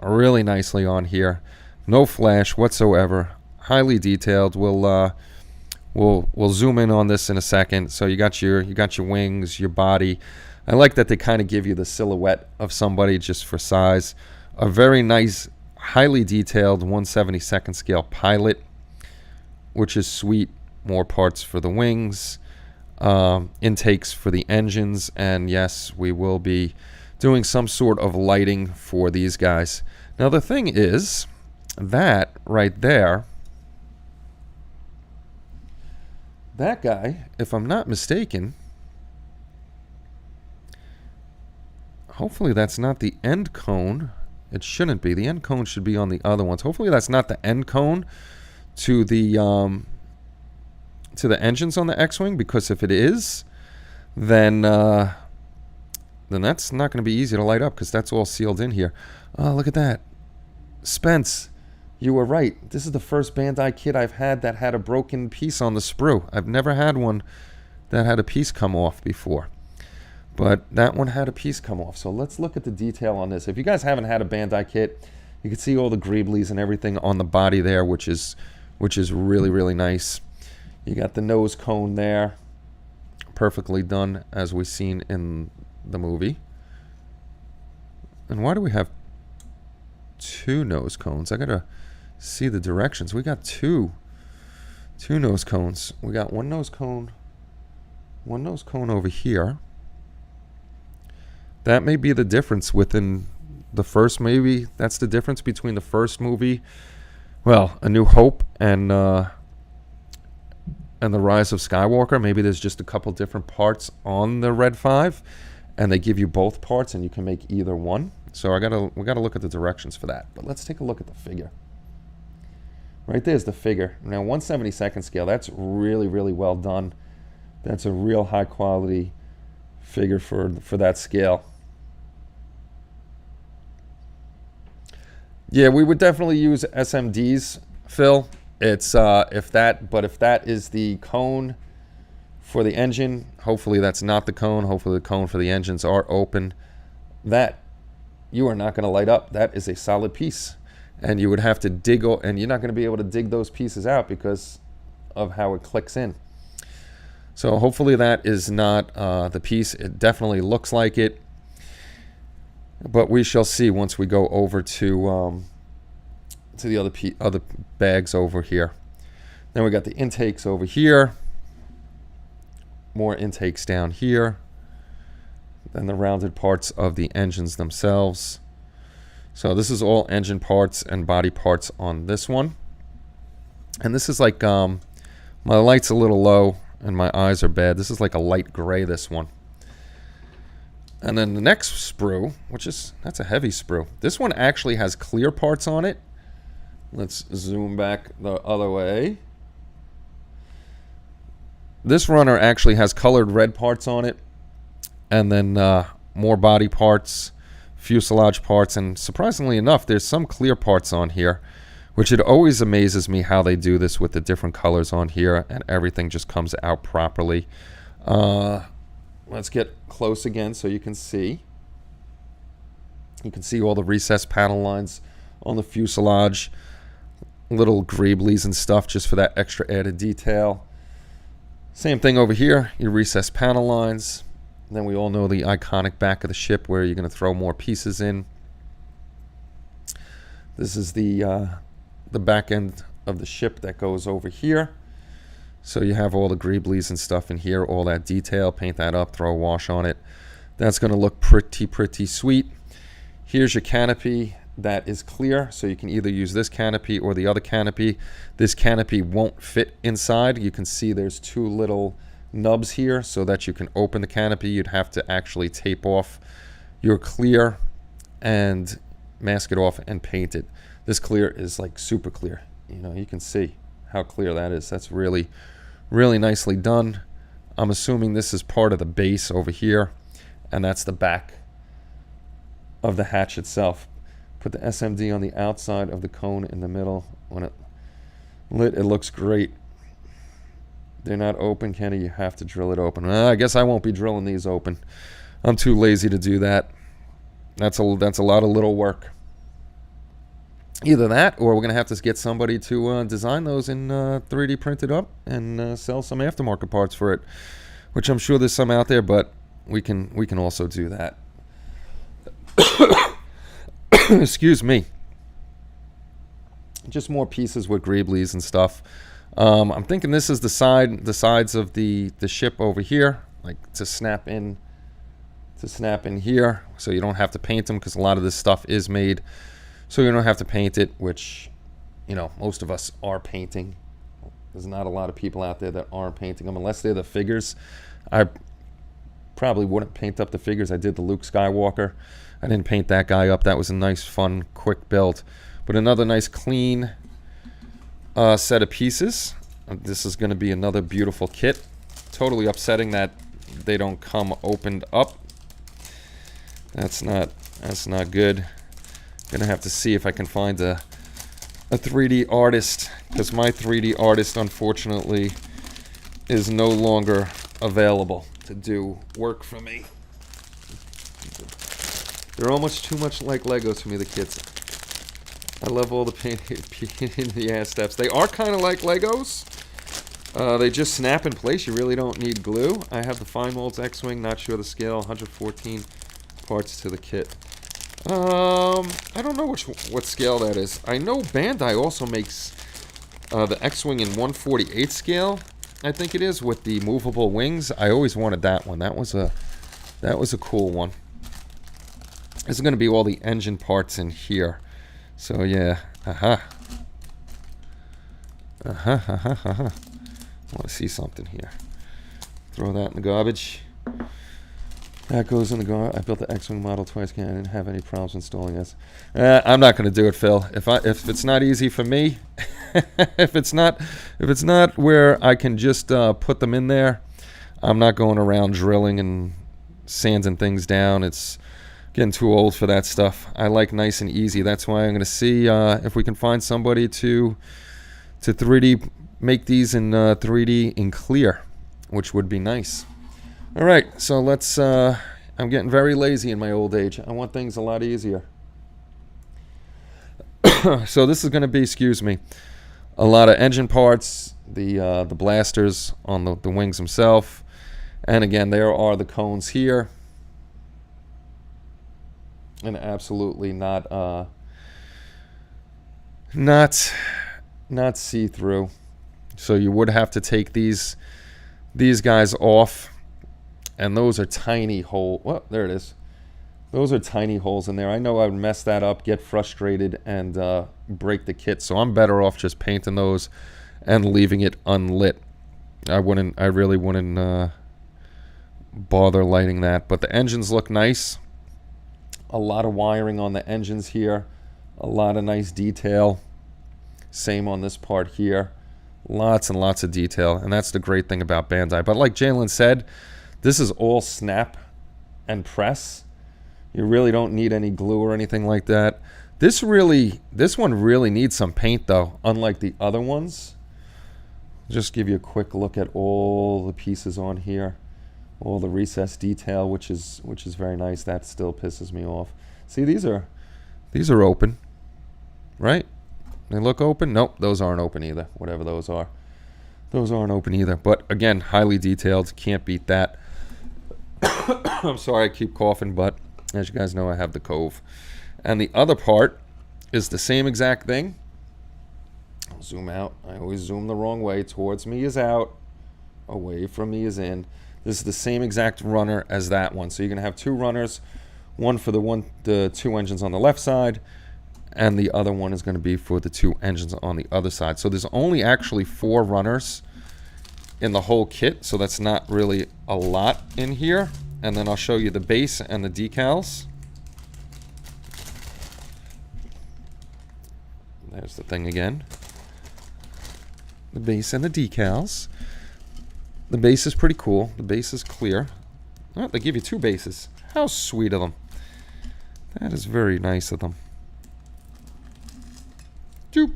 really nicely on here. No flash whatsoever. Highly detailed. We'll zoom in on this in a second. So you got your wings, your body. I like that they kind of give you the silhouette of somebody just for size. A very nice, highly detailed 1/72nd scale pilot, which is sweet. More parts for the wings, intakes for the engines, and yes, we will be doing some sort of lighting for these guys. Now the thing is, that right there, that guy, if I'm not mistaken, hopefully that's not the end cone. It shouldn't be. The end cone should be on the other ones. Hopefully that's not the end cone to the engines on the X-Wing, because if it is, then that's not going to be easy to light up, because that's all sealed in here. Oh, look at that. Spence, you were right. This is the first Bandai kit I've had that had a broken piece on the sprue. I've never had one that had a piece come off before, but that one had a piece come off. So let's look at the detail on this. If you guys haven't had a Bandai kit, you can see all the greeblies and everything on the body there, which is really, really nice. You got the nose cone there, perfectly done as we've seen in the movie. And why do we have 2 nose cones? I gotta see the directions. We got two nose cones. We got one nose cone over here. That may be the difference within the first. Maybe that's the difference between the first movie, well, A New Hope, and The Rise of Skywalker. Maybe there's just a couple different parts on the Red 5, and they give you both parts, and you can make either one. So we gotta look at the directions for that. But let's take a look at the figure. Right there's the figure. Now 1/72nd scale. That's really, really well done. That's a real high quality figure for that scale. Yeah, we would definitely use SMDs, Phil. It's if that is the cone for the engine, hopefully that's not the cone. Hopefully the cone for the engines are open. That you are not going to light up. That is a solid piece, and you would have to dig, and you're not going to be able to dig those pieces out because of how it clicks in. So hopefully that is not the piece. It definitely looks like it, but we shall see once we go over to the other bags over here. Then we got the intakes over here, more intakes down here, then the rounded parts of the engines themselves. So this is all engine parts and body parts on this one. And this is like, my light's a little low and my eyes are bad. This is like a light gray, this one. And then the next sprue, that's a heavy sprue. This one actually has clear parts on it. Let's zoom back the other way. This runner actually has colored red parts on it, and then more body parts, fuselage parts, and surprisingly enough, there's some clear parts on here, which it always amazes me how they do this with the different colors on here, and everything just comes out properly. Let's get close again so you can see. You can see all the recessed panel lines on the fuselage, little greeblies and stuff just for that extra added detail. Same thing over here, your recessed panel lines. And then we all know the iconic back of the ship where you're going to throw more pieces in. This is the back end of the ship that goes over here. So you have all the greeblies and stuff in here, all that detail. Paint that up, throw a wash on it. That's going to look pretty sweet. Here's your canopy that is clear, so you can either use this canopy or the other canopy. This canopy won't fit inside. You can see there's two little nubs here so that you can open the canopy. You'd have to actually tape off your clear and mask it off and paint it. This clear is like super clear. You know, you can see how clear that is. That's really nicely done. I'm assuming this is part of the base over here, and that's the back of the hatch itself. Put the SMD on the outside of the cone in the middle. When it lit, it looks great. They're not open, Kenny. You have to drill it open. I guess I won't be drilling these open. I'm too lazy to do that. That's a lot of little work. Either that, or we're going to have to get somebody to design those and 3D print it up and sell some aftermarket parts for it, which I'm sure there's some out there, but we can also do that. Excuse me. Just more pieces with greeblies and stuff. I'm thinking this is the sides of the ship over here, like to snap in here, so you don't have to paint them, because a lot of this stuff is made so you don't have to paint it, which, you know, most of us are painting. There's not a lot of people out there that aren't painting them, unless they're the figures. I probably wouldn't paint up the figures. I did the Luke Skywalker. I didn't paint that guy up. That was a nice, fun, quick build. But another nice, clean set of pieces. This is going to be another beautiful kit. Totally upsetting that they don't come opened up. That's not good. Gonna have to see if I can find a 3D artist, because my 3D artist, unfortunately, is no longer available to do work for me. They're almost too much like Legos for me, the kits. I love all the pain in the ass steps. They are kind of like Legos. They just snap in place. You really don't need glue. I have the Fine Molds X-Wing, not sure the scale, 114 parts to the kit. I don't know what scale that is. I know Bandai also makes the X-Wing in 1/48 scale, I think it is, with the movable wings. I always wanted that one. That was a cool one. This is going to be all the engine parts in here. So yeah, I want to see something here. Throw that in the garbage. That goes in the garbage. I built the X-Wing model twice. I didn't have any problems installing this. I'm not going to do it, Phil. If it's not easy for me, if it's not where I can just put them in there, I'm not going around drilling and sanding things down. It's getting too old for that stuff. I like nice and easy. That's why I'm going to see if we can find somebody to 3D make these in 3D in clear, which would be nice. All right, so let's, I'm getting very lazy in my old age. I want things a lot easier. So this is going to be, excuse me, a lot of engine parts, the blasters on the wings themselves. And again, there are the cones here. And absolutely not see-through. So you would have to take these guys off. And those are tiny holes. Well, there it is. Those are tiny holes in there. I know I would mess that up, get frustrated, and break the kit. So I'm better off just painting those and leaving it unlit. I really wouldn't bother lighting that. But the engines look nice. A lot of wiring on the engines here. A lot of nice detail. Same on this part here. Lots and lots of detail. And that's the great thing about Bandai. But like Jalen said, this is all snap and press. You really don't need any glue or anything like that. This one really needs some paint though, unlike the other ones. Just give you a quick look at all the pieces on here. All the recessed detail, which is very nice. That still pisses me off. See, these are open, right? They look open. Nope, those aren't open either. Whatever those are, those aren't open either. But again, highly detailed. Can't beat that. I'm sorry, I keep coughing, but as you guys know, I have the cove. And the other part is the same exact thing. Zoom out. I always zoom the wrong way. Towards me is out. Away from me is in. This is the same exact runner as that one. So you're going to have two runners. One for the two engines on the left side, and the other one is going to be for the two engines on the other side. So there's only actually 4 runners in the whole kit, so that's not really a lot in here. And then I'll show you the base and the decals. There's the thing again. The base and the decals. The base is pretty cool. The base is clear. Oh, they give you 2 bases. How sweet of them. That is very nice of them. Doop.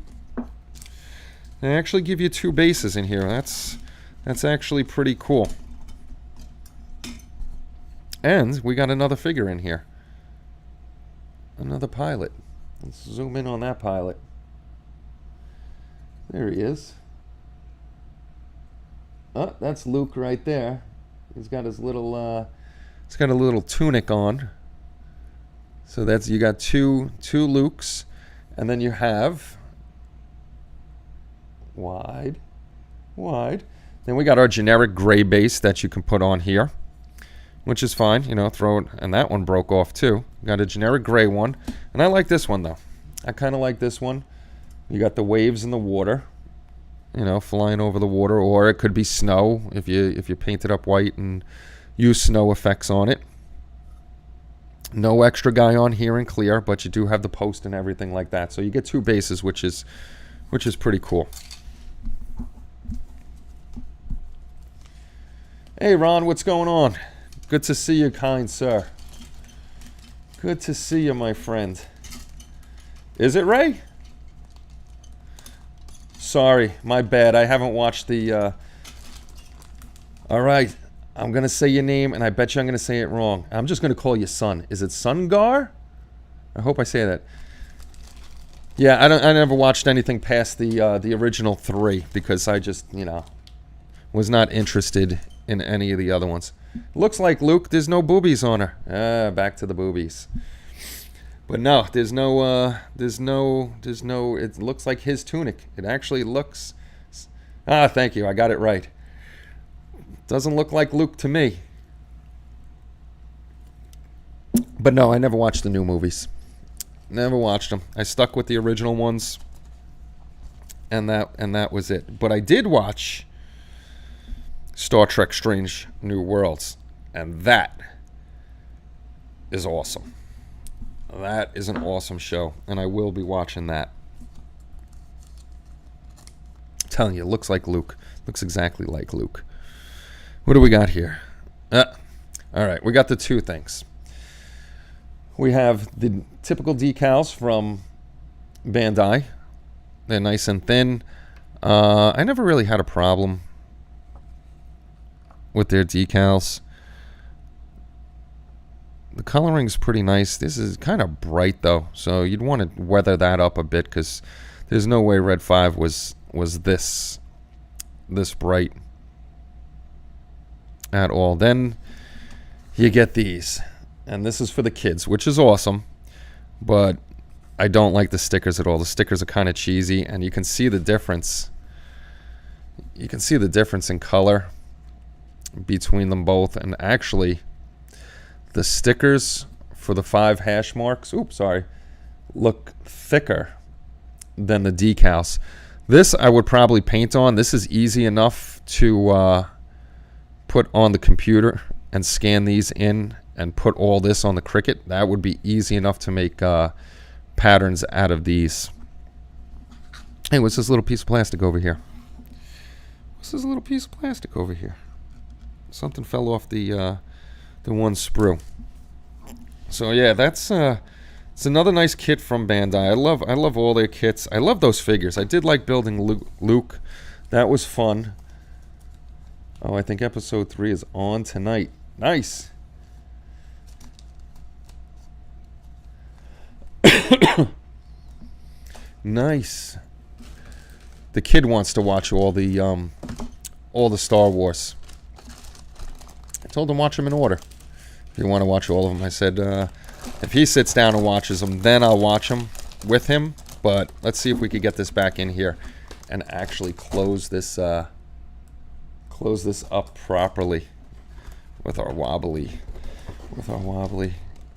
They actually give you 2 bases in here. That's actually pretty cool. And we got another figure in here. Another pilot. Let's zoom in on that pilot. There he is. Oh, that's Luke right there. He's got his little he's got a little tunic on. So that's, you got two Lukes, and then you have wide. Then we got our generic gray base that you can put on here, which is fine, you know, throw it, and that one broke off too. Got a generic gray one, and I like this one though. I kind of like this one. You got the waves in the water, you know, flying over the water, or it could be snow if you paint it up white and use snow effects on it. No extra guy on here in clear, but you do have the post and everything like that. So you get 2 bases, which is pretty cool. Hey Ron, what's going on? Good to see you, kind sir. Good to see you, my friend. Is it Ray? Sorry, my bad. I haven't watched the... All right, I'm going to say your name, and I bet you I'm going to say it wrong. I'm just going to call you Sun. Is it Sungar? I hope I say that. Yeah, I never watched anything past the original 3 because I just, you know, was not interested in any of the other ones. Looks like Luke, there's no boobies on her. Back to the boobies. But no, there's no, it looks like his tunic. It actually looks, thank you, I got it right. Doesn't look like Luke to me. But no, I never watched the new movies. Never watched them. I stuck with the original ones, and that was it. But I did watch Star Trek Strange New Worlds, and that is awesome. That is an awesome show, and I will be watching that. I'm telling you, it looks like Luke. Looks exactly like Luke. What do we got here? All right, we got the 2 things. We have the typical decals from Bandai. They're nice and thin. I never really had a problem with their decals. The coloring's pretty nice. This is kind of bright though, so you'd want to weather that up a bit because there's no way Red 5 was this bright at all. Then you get these, and this is for the kids, which is awesome, but I don't like the stickers at all. The stickers are kind of cheesy, and you can see the difference. You can see the difference in color between them both, and actually the stickers for the 5 hash marks, look thicker than the decals. This I would probably paint on. This is easy enough to put on the computer and scan these in and put all this on the Cricut. That would be easy enough to make patterns out of these. Hey, what's this little piece of plastic over here? What's this little piece of plastic over here? Something fell off the one sprue. So yeah, that's it's another nice kit from Bandai. I love all their kits. I love those figures. I did like building Luke. That was fun. Oh, I think episode 3 is on tonight. Nice. Nice. The kid wants to watch all the Star Wars. I told him watch them in order. If you want to watch all of them, I said if he sits down and watches them, then I'll watch them with him. But let's see if we could get this back in here. and actually close this up properly with our wobbly.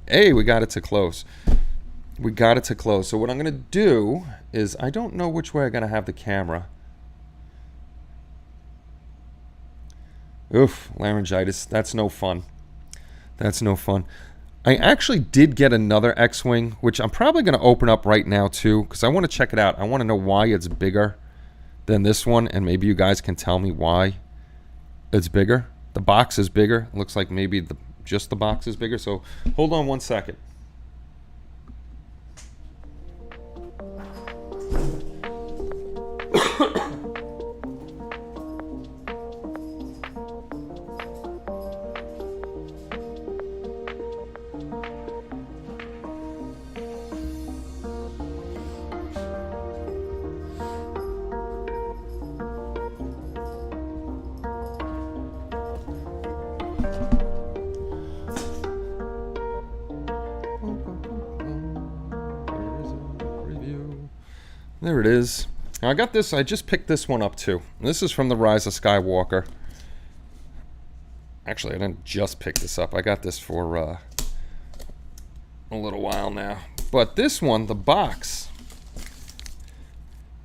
Hey, we got it to close. So what I'm going to do is, I don't know which way I'm going to have the camera. Oof, laryngitis. That's no fun. I actually did get another X-Wing, which I'm probably going to open up right now too, because I want to check it out. I want to know why it's bigger than this one, and maybe you guys can tell me why it's bigger. The box is bigger. It looks like maybe just the box is bigger. So hold on one second. There it is. Now I got this, I just picked this one up too. This is from The Rise of Skywalker. Actually, I didn't just pick this up. I got this for a little while now. But this one, the box,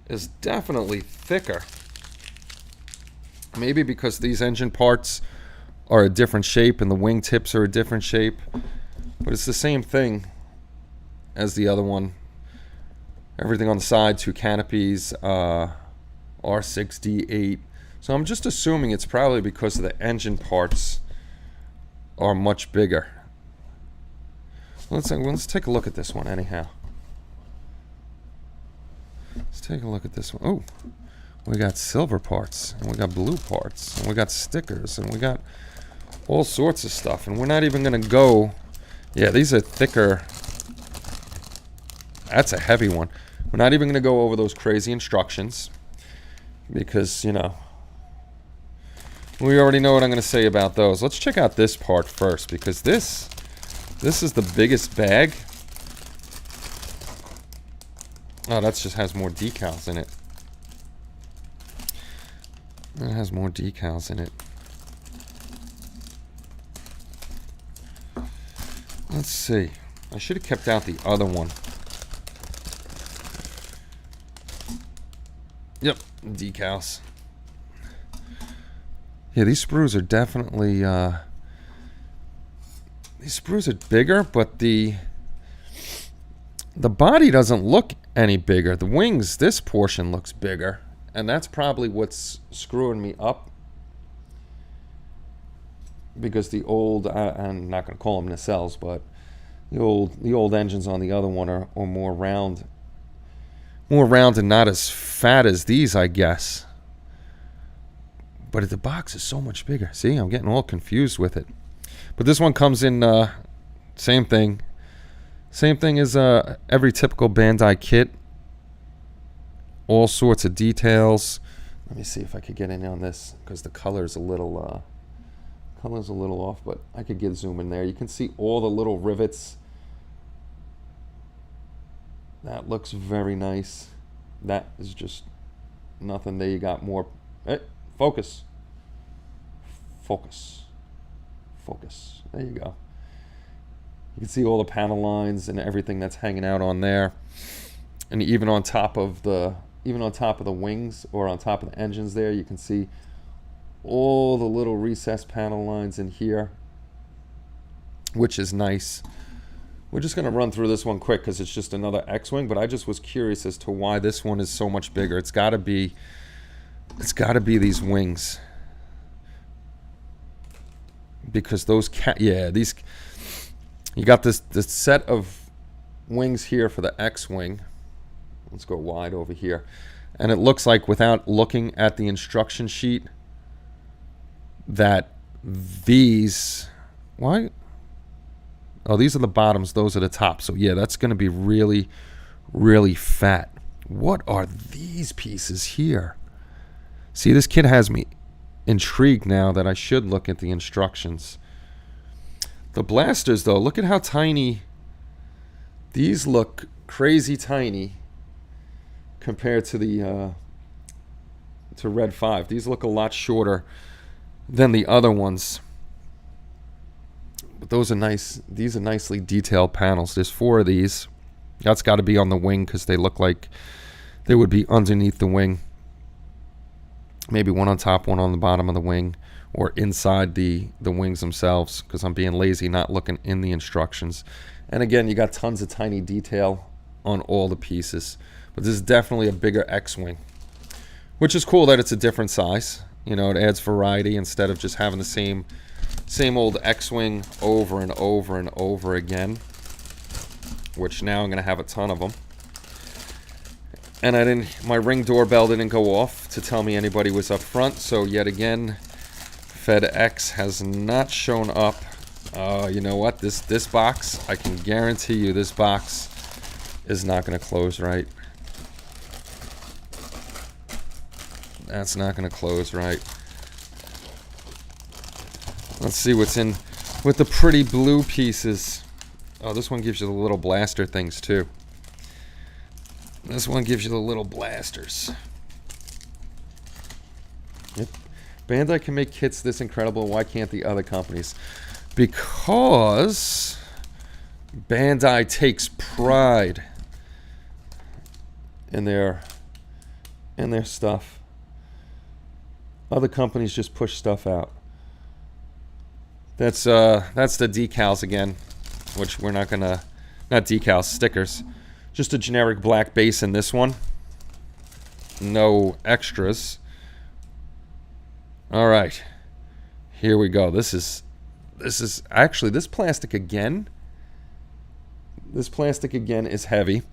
is definitely thicker. Maybe because these engine parts are a different shape and the wing tips are a different shape. But it's the same thing as the other one. Everything on the side, 2 canopies, R6, D8. So I'm just assuming it's probably because the engine parts are much bigger. Let's take a look at this one anyhow. Let's take a look at this one. Oh, we got silver parts, and we got blue parts, and we got stickers, and we got all sorts of stuff. And we're not even going to go... Yeah, these are thicker. That's a heavy one. We're not even going to go over those crazy instructions because, you know, we already know what I'm going to say about those. Let's check out this part first because this is the biggest bag. Oh, that just has more decals in it. It has more decals in it. Let's see. I should have kept out the other one. Yep, decals. Yeah, these sprues are definitely these sprues are bigger, but the body doesn't look any bigger. The wings, this portion looks bigger, and that's probably what's screwing me up. Because the old, I'm not going to call them nacelles, but the old engines on the other one are more round. More round and not as fat as these, I guess. But the box is so much bigger. See, I'm getting all confused with it. But this one comes in, same thing. Same thing as every typical Bandai kit. All sorts of details. Let me see if I could get in on this, because the color's a little off, but I could get zoom in there. You can see all the little rivets. That looks very nice. That is just nothing. There you got more. Hey, focus. Focus. Focus. There you go. You can see all the panel lines and everything that's hanging out on there. And even on top of the wings or on top of the engines there, you can see all the little recessed panel lines in here, which is nice. We're just going to run through this one quick because it's just another X-Wing, but I just was curious as to why this one is so much bigger. It's got to be these wings. Because those these, you got this set of wings here for the X-Wing. Let's go wide over here. And it looks like, without looking at the instruction sheet, that these, why? Oh, these are the bottoms, those are the tops. So yeah, that's going to be really, really fat. What are these pieces here? See, this kid has me intrigued now that I should look at the instructions. The blasters, though, look at how tiny. These look crazy tiny compared to the to Red 5. These look a lot shorter than the other ones. But those are nice. These are nicely detailed panels. There's 4 of these. That's got to be on the wing because they look like they would be underneath the wing. Maybe one on top, one on the bottom of the wing, or inside the wings themselves, because I'm being lazy not looking in the instructions. And again, you got tons of tiny detail on all the pieces. But this is definitely a bigger X-wing, which is cool that it's a different size. You know, it adds variety instead of just having the same old X-wing over and over and over again, which now I'm going to have a ton of them. And my Ring doorbell didn't go off to tell me anybody was up front, so yet again, FedEx has not shown up. You know what? This box, I can guarantee you this box is not going to close right. That's not going to close right. Let's see what's in with the pretty blue pieces. Oh, this one gives you the little blaster things too. This one gives you the little blasters. Yep. Bandai can make kits this incredible. Why can't the other companies? Because Bandai takes pride in their stuff. Other companies just push stuff out. That's the decals again, which we're not gonna, not decals, stickers. Just a generic black base in this one. No extras. All right, here we go. This is actually, this plastic again. This plastic again is heavy.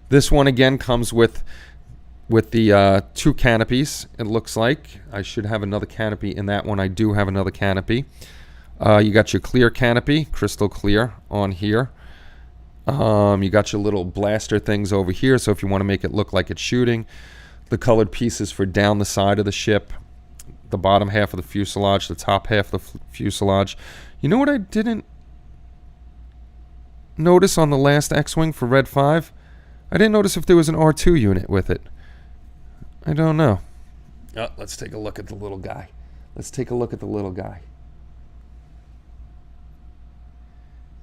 This one again comes with the 2 canopies. It looks like I should have another canopy in that one. I do have another canopy. You got your clear canopy, crystal clear on here. You got your little blaster things over here, so if you want to make it look like it's shooting. The colored pieces for down the side of the ship, the bottom half of the fuselage, the top half of the fuselage. You know what I didn't notice on the last X-Wing for Red 5? I didn't notice if there was an R2 unit with it. I don't know. Oh, let's take a look at the little guy. Let's take a look at the little guy.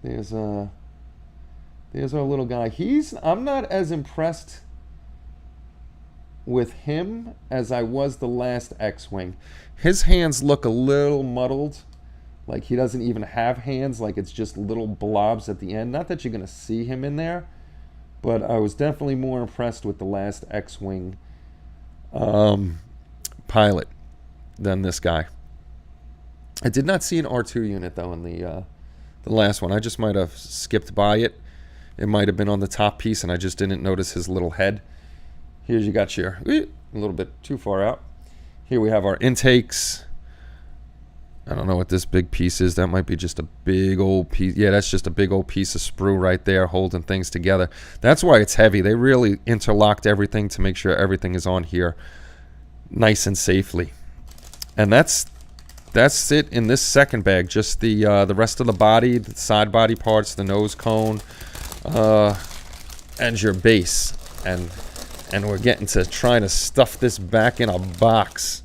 There's our little guy. I'm not as impressed with him as I was the last X-Wing. His hands look a little muddled, like he doesn't even have hands, like it's just little blobs at the end. Not that you're going to see him in there, but I was definitely more impressed with the last X-Wing pilot than this guy. I did not see an R2 unit though in the last one. I just might have skipped by it. It might have been on the top piece and I just didn't notice his little head. Here you got your, a little bit too far out. Here we have our intakes. I don't know what this big piece is. That might be just a big old piece. Yeah, that's just a big old piece of sprue right there holding things together. That's why it's heavy. They really interlocked everything to make sure everything is on here nice and safely. And that's it in this second bag. Just the rest of the body, the side body parts, the nose cone, and your base. And we're getting to trying to stuff this back in a box.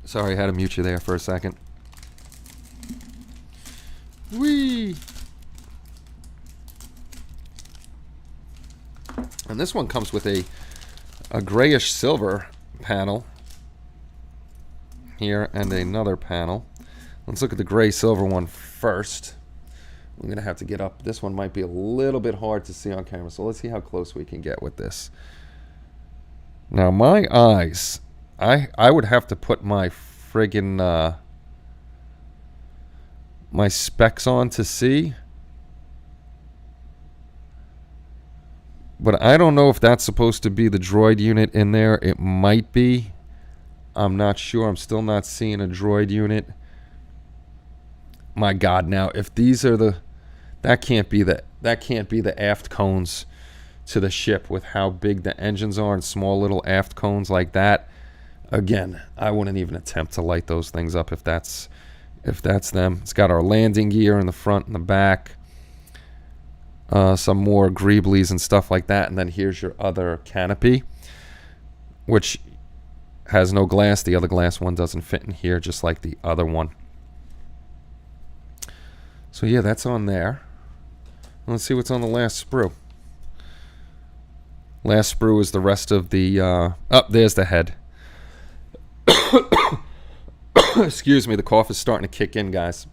Sorry, I had to mute you there for a second. Whee! And this one comes with a grayish silver panel here and another panel. Let's look at the gray silver one first. I'm gonna have to get up. This one might be a little bit hard to see on camera, so let's see how close we can get with this. Now my eyes, I would have to put my friggin' my specs on to see. But I don't know if that's supposed to be the droid unit in there. It might be. I'm not sure. I'm still not seeing a droid unit. My God, now if these are that can't be the aft cones to the ship with how big the engines are and small little aft cones like that. Again, I wouldn't even attempt to light those things up if that's them. It's got our landing gear in the front and the back. some more greeblies and stuff like that. And then here's your other canopy, which has no glass. The other glass one doesn't fit in here, just like the other one. So yeah, that's on there. Let's see what's on the last sprue. Last sprue is the rest of the, there's the head. Excuse me, the cough is starting to kick in, guys.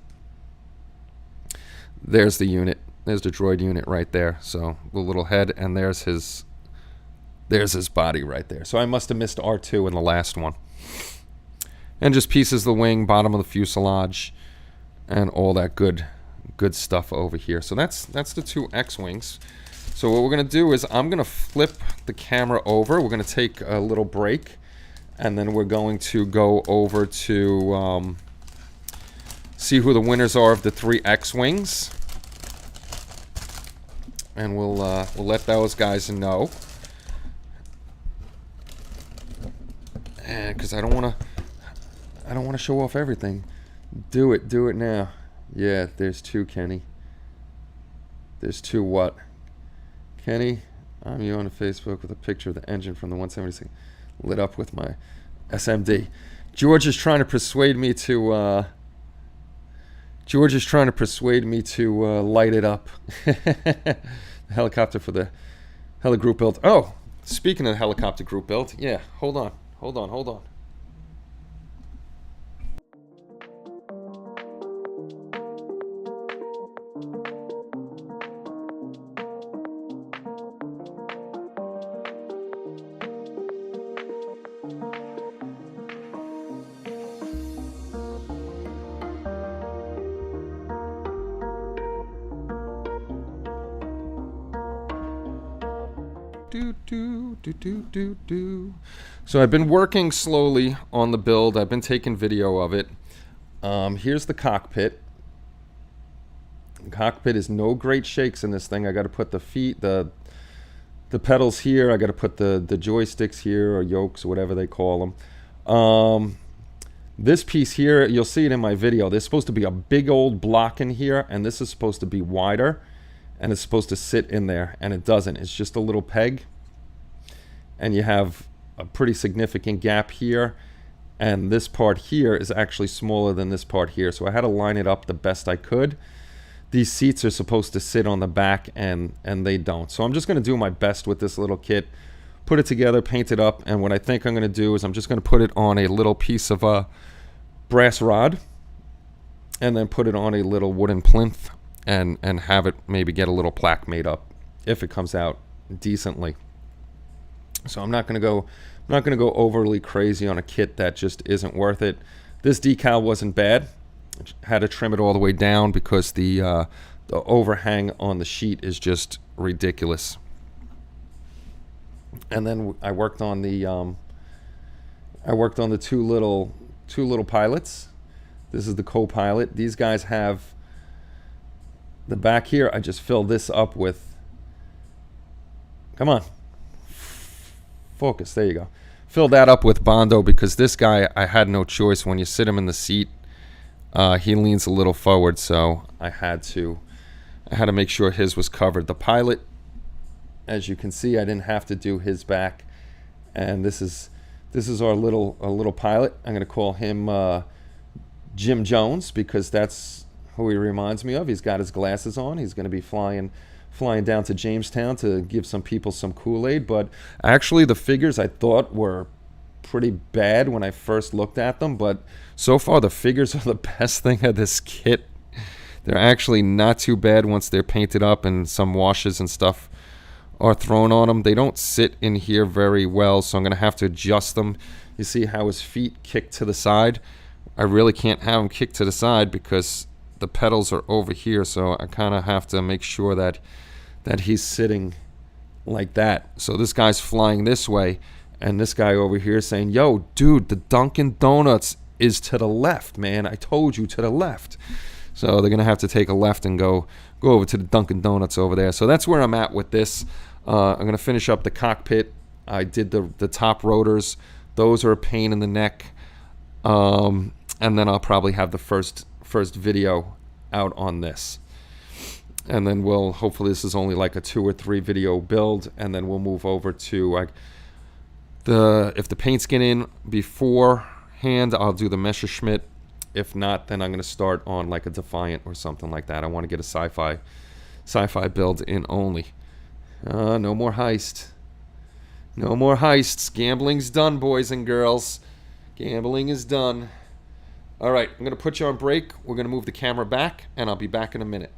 There's the unit. There's the droid unit right there. So the little head, and there's his body right there. So I must have missed R2 in the last one. And just pieces of the wing, bottom of the fuselage, and all that good stuff over here. So that's the two X-Wings. So what we're going to do is I'm going to flip the camera over. We're going to take a little break, and then we're going to go over to see who the winners are of the 3 X-Wings. And we'll let those guys know. And because I don't want to show off everything. Do it now. Yeah, there's 2, Kenny. There's 2 what? Kenny, I'm you on Facebook with a picture of the engine from the 176 lit up with my SMD. George is trying to persuade me to light it up. The helicopter for the heli group build. Oh, speaking of the helicopter group build, yeah, hold on. So I've been working slowly on the build. I've been taking video of it. Here's the cockpit. The cockpit is no great shakes in this thing. I got to put the feet, the pedals here. I got to put the joysticks here, or yokes, or whatever they call them. This piece here, you'll see it in my video. There's supposed to be a big old block in here, and this is supposed to be wider, and it's supposed to sit in there, and it doesn't. It's just a little peg, and you have a pretty significant gap here, and this part here is actually smaller than this part here, so I had to line it up the best I could. These seats are supposed to sit on the back, and they don't. So I'm just going to do my best with this little kit, put it together, paint it up, and what I think I'm going to do is I'm just going to put it on a little piece of a brass rod, and then put it on a little wooden plinth, and have it maybe get a little plaque made up if it comes out decently. So I'm not going to go overly crazy on a kit that just isn't worth it. This decal wasn't bad. I had to trim it all the way down because the overhang on the sheet is just ridiculous. And then I worked on the two little pilots. This is the co-pilot. These guys have the back here. I just filled this up with, come on, focus, there you go. Fill that up with Bondo because this guy, I had no choice. When you sit him in the seat, he leans a little forward, so I had to make sure his was covered. The pilot, as you can see, I didn't have to do his back, and this is our little pilot. I'm going to call him Jim Jones because that's who he reminds me of. He's got his glasses on. He's going to be flying down to Jamestown to give some people some Kool-Aid. But actually the figures I thought were pretty bad when I first looked at them, but so far the figures are the best thing of this kit. They're actually not too bad once they're painted up and some washes and stuff are thrown on them. They don't sit in here very well, so I'm going to have to adjust them. You see how his feet kick to the side? I really can't have him kick to the side because the pedals are over here, so I kind of have to make sure that he's sitting like that. So this guy's flying this way, and this guy over here saying, yo, dude, the Dunkin' Donuts is to the left, man. I told you, to the left. So they're going to have to take a left and go over to the Dunkin' Donuts over there. So that's where I'm at with this. I'm going to finish up the cockpit. I did the top rotors. Those are a pain in the neck. And then I'll probably have the first video out on this. And then we'll, hopefully this is only like a 2 or 3 video build, and then we'll move over to like if the paint's getting in beforehand, I'll do the Messerschmitt. If not, then I'm going to start on like a Defiant or something like that. I want to get a sci-fi build in only. No more heist. No more heists. Gambling's done, boys and girls. Gambling is done. All right, I'm going to put you on break. We're going to move the camera back, and I'll be back in a minute.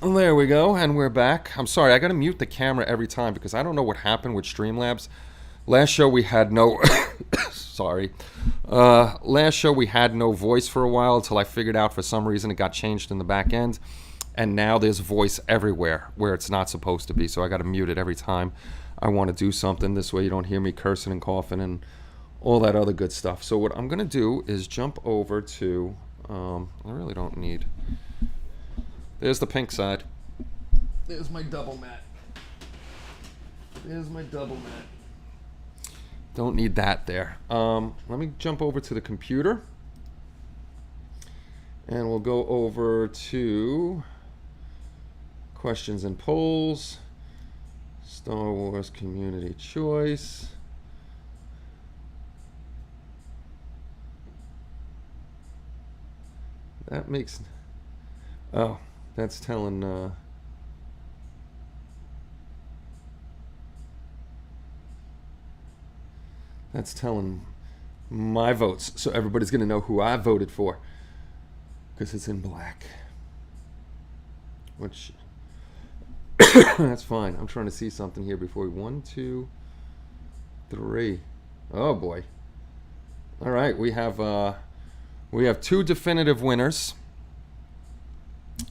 There we go, and we're back. I'm sorry, I gotta mute the camera every time because I don't know what happened with Streamlabs. Last show we had no sorry. Last show we had no voice for a while until I figured out for some reason it got changed in the back end, and now there's voice everywhere where it's not supposed to be, so I gotta mute it every time I want to do something. This way you don't hear me cursing and coughing and all that other good stuff. So what I'm gonna do is jump over to I really don't need. There's the pink side. There's my double mat. There's my double mat. Don't need that there. Let me jump over to the computer. And we'll go over to questions and polls. Star Wars community choice. That makes... Oh, that's telling... That's telling my votes, so everybody's going to know who I voted for, because it's in black. Which, that's fine. I'm trying to see something here before we... 1, 2, 3. Oh boy. All right, we have 2 definitive winners,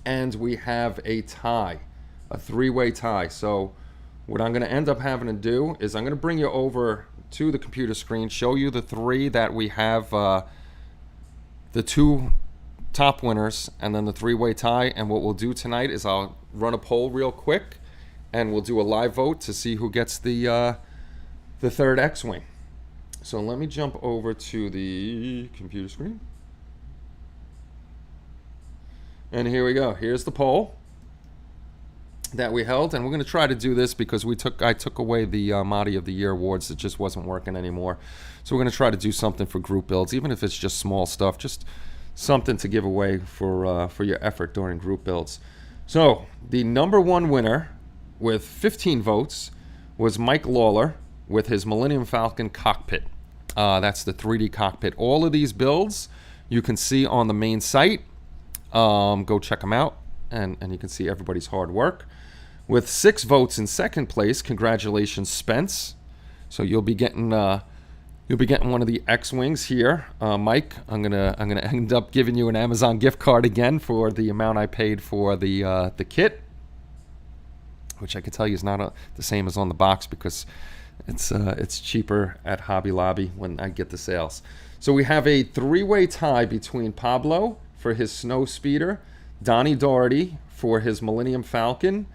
and we have a tie, a 3-way tie. So what I'm going to end up having to do is I'm going to bring you over to the computer screen, show you the 3 that we have, the 2 top winners, and then the 3-way tie. And what we'll do tonight is I'll run a poll real quick, and we'll do a live vote to see who gets the 3rd X-Wing. So let me jump over to the computer screen. And here we go. Here's the poll that we held, and we're going to try to do this because I took away the Mahdi of the Year awards. It just wasn't working anymore. So we're going to try to do something for group builds, even if it's just small stuff, just something to give away for your effort during group builds. So the #1 winner with 15 votes was Mike Lawler with his Millennium Falcon Cockpit. That's the 3D cockpit. All of these builds you can see on the main site. Go check them out, and you can see everybody's hard work. With 6 votes in second place, congratulations, Spence. So you'll be getting one of the X-Wings here, Mike. I'm gonna end up giving you an Amazon gift card again for the amount I paid for the kit, which I can tell you is not the same as on the box because it's cheaper at Hobby Lobby when I get the sales. So we have a 3-way tie between Pablo for his Snow Speeder, Donnie Doherty for his Millennium Falcon,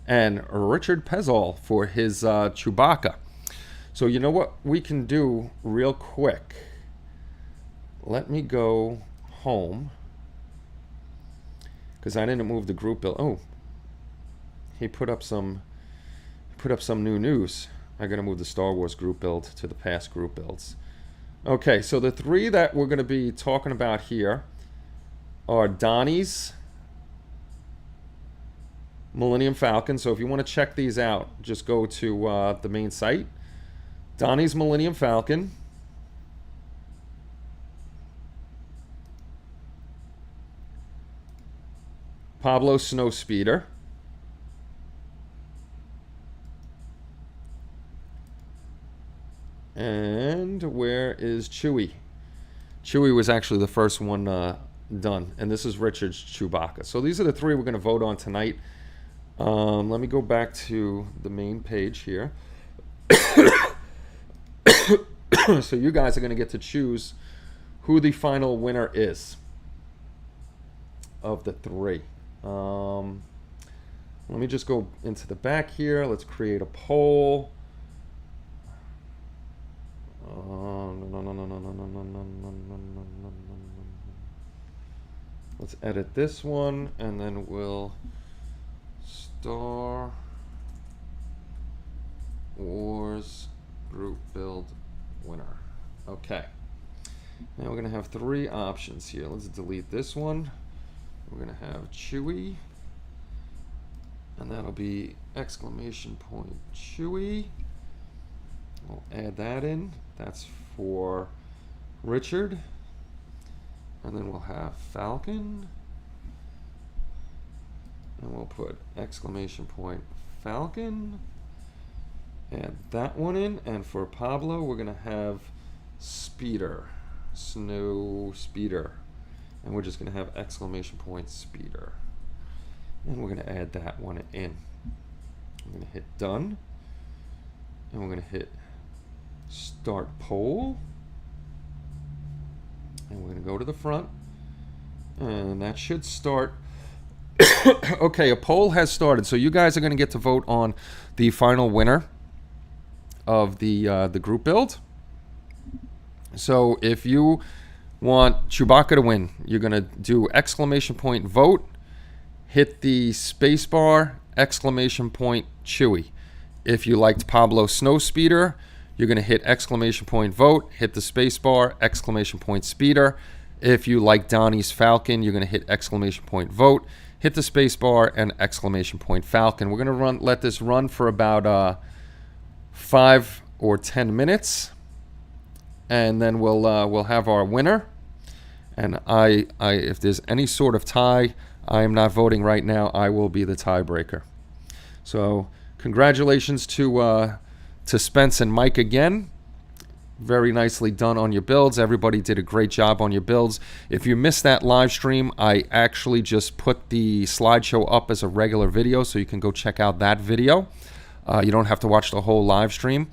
and Richard Pezol for his Chewbacca. So you know what we can do real quick? Let me go home, because I didn't move the group build. Oh, he put up some new news. I'm going to move the Star Wars group build to the past group builds. Okay, so the three that we're going to be talking about here are Donnie's Millennium Falcon. So if you want to check these out, just go to the main site. Donnie's Millennium Falcon. Pablo Snowspeeder. And where is Chewie? Chewie was actually the first one done. And this is Richard's Chewbacca. So these are the three we're going to vote on tonight. Let me go back to the main page here. So you guys are going to get to choose who the final winner is of the three. Let me just go into the back here. Let's create a poll. Let's edit this one, and then we'll Star Wars group build winner. Okay. Now we're going to have three options here. Let's delete this one. We're going to have Chewie, and that'll be exclamation point Chewie. We'll add that in. That's for Richard. And then we'll have Falcon. And we'll put exclamation point Falcon. Add that one in. And for Pablo, we're going to have Speeder. Snow Speeder. And we're just going to have exclamation point Speeder. And we're going to add that one in. I'm going to hit done. And we're going to hit start poll. And we're going to go to the front. And that should start. Okay, a poll has started. So you guys are going to get to vote on the final winner of the group build. So if you want Chewbacca to win, you're going to do exclamation point vote, hit the space bar, exclamation point Chewie. If you liked Pablo Snowspeeder, you're going to hit exclamation point vote, hit the space bar, exclamation point Speeder. If you like Donnie's Falcon, you're going to hit exclamation point vote, hit the space bar, and exclamation point Falcon. We're going to let this run for about 5 or 10 minutes, and then we'll have our winner. And I if there's any sort of tie, I am not voting right now. I will be the tiebreaker. So congratulations to Spence and Mike again. Very nicely done on your builds. Everybody did a great job on your builds. If you missed that live stream, I actually just put the slideshow up as a regular video, so you can go check out that video. You don't have to watch the whole live stream.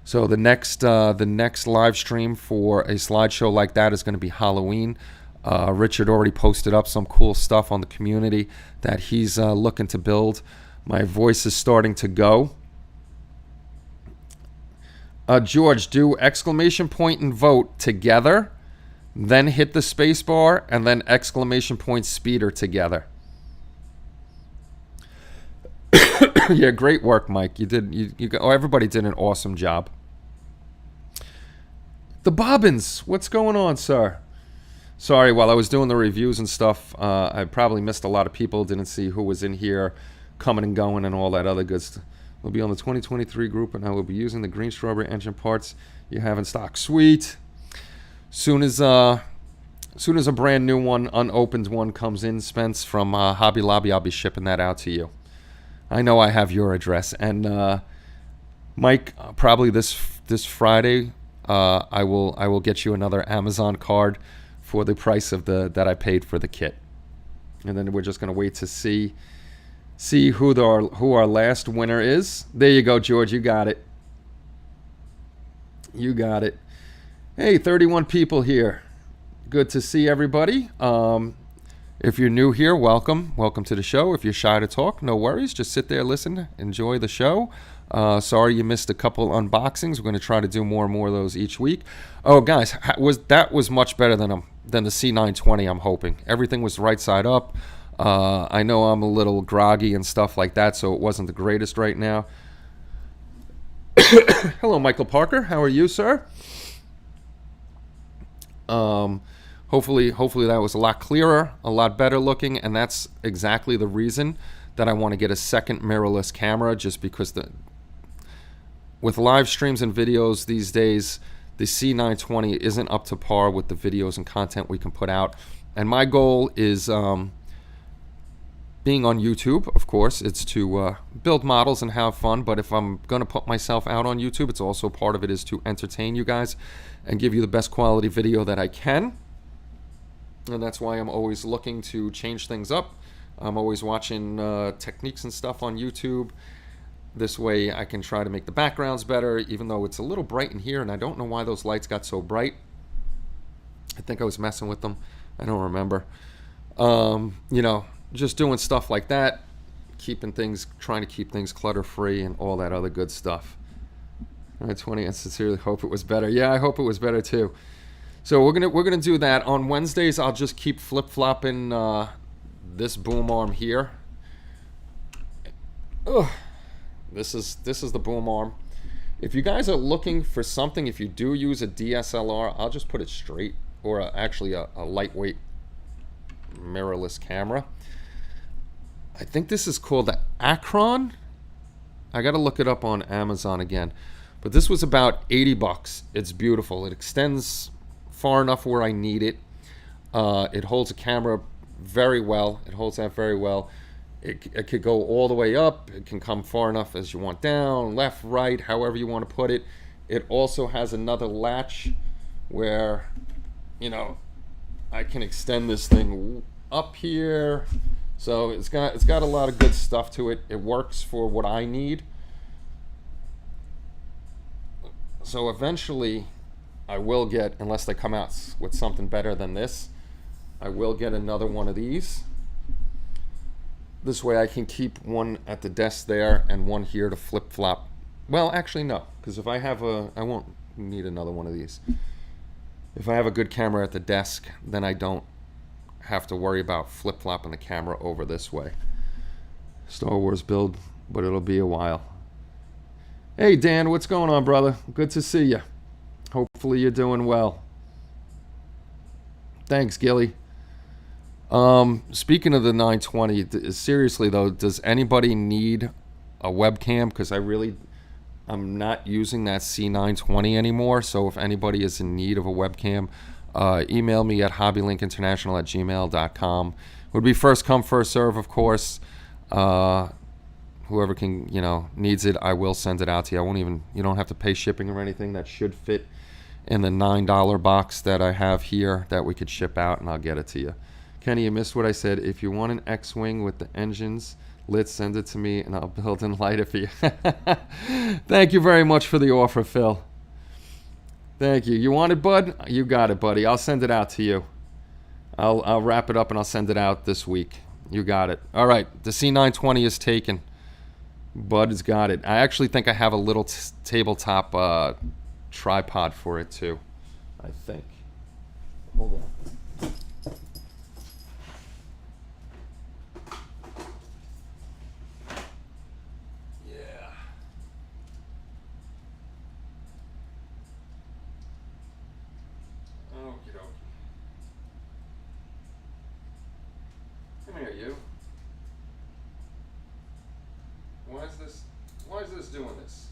So the next live stream for a slideshow like that is going to be Halloween. Richard already posted up some cool stuff on the community that he's looking to build. My voice is starting to go. George, do exclamation point and vote together, then hit the space bar, and then exclamation point Speeder together. Yeah, great work, Mike. Everybody did an awesome job. The Bobbins, what's going on, sir? Sorry, while I was doing the reviews and stuff, I probably missed a lot of people. Didn't see who was in here, coming and going, and all that other good stuff. We'll be on the 2023 group, and I will be using the green strawberry engine parts you have in stock. Sweet. Soon as a brand new one, unopened one comes in, Spence, from Hobby Lobby, I'll be shipping that out to you. I know I have your address. And Mike, probably this Friday, I will get you another Amazon card for the price of that I paid for the kit. And then we're just going to wait to see who our last winner is. There you go, George. You got it. You got it. Hey, 31 people here. Good to see everybody. If you're new here, welcome. Welcome to the show. If you're shy to talk, no worries. Just sit there, listen, enjoy the show. Sorry you missed a couple unboxings. We're going to try to do more and more of those each week. Oh, guys, that was much better than the C920, I'm hoping. Everything was right side up. I know I'm a little groggy and stuff like that, so it wasn't the greatest right now. Hello, Michael Parker. How are you, sir? Hopefully that was a lot clearer, a lot better looking, and that's exactly the reason that I want to get a second mirrorless camera, just because with live streams and videos these days, the C920 isn't up to par with the videos and content we can put out. And my goal is, being on YouTube, of course, it's to build models and have fun, but if I'm going to put myself out on YouTube, it's also part of it is to entertain you guys and give you the best quality video that I can. And that's why I'm always looking to change things up. I'm always watching techniques and stuff on YouTube. This way I can try to make the backgrounds better, even though it's a little bright in here, and I don't know why those lights got so bright. I think I was messing with them. I don't remember. You know, just doing stuff like that, trying to keep things clutter-free and all that other good stuff. 20, I sincerely hope it was better. Yeah, I hope it was better too. So we're gonna do that on Wednesdays. I'll just keep flip-flopping this boom arm here. Ugh. This is the boom arm. If you guys are looking for something, if you do use a DSLR, I'll just put it straight, or actually a lightweight mirrorless camera. I think this is called the Acron. I gotta look it up on Amazon again. But this was about 80 bucks. It's beautiful. It extends far enough where I need it. It holds a camera very well. It holds that very well. It could go all the way up. It can come far enough as you want down, left, right, however you want to put it. It also has another latch where, you know, I can extend this thing up here. So it's got a lot of good stuff to it. It works for what I need. So eventually I will get, unless they come out with something better than this, I will get another one of these. This way I can keep one at the desk there and one here to flip-flop. Well, actually no, because if I have I won't need another one of these. If I have a good camera at the desk, then I don't have to worry about flip-flopping the camera over this way. Star Wars build, but it'll be a while. Hey Dan, what's going on, brother? Good to see you. Hopefully you're doing well. Thanks, Gilly. Speaking of the 920, seriously though, does anybody need a webcam? Because I'm not using that C920 anymore. So if anybody is in need of a webcam, email me at hobbylinkinternational@gmail.com. Would be first come, first serve, of course. Whoever can, needs it, I will send it out to you. You don't have to pay shipping or anything. That should fit in the $9 box that I have here that we could ship out, and I'll get it to you. Kenny, you missed what I said. If you want an X-Wing with the engines lit, send it to me, and I'll build and light it for you. Thank you very much for the offer, Phil. Thank you. You want it, bud? You got it, buddy. I'll send it out to you. I'll wrap it up, and I'll send it out this week. You got it. All right. The C920 is taken. Bud has got it. I actually think I have a little tabletop tripod for it, too. I think. Hold on. Why is this doing this?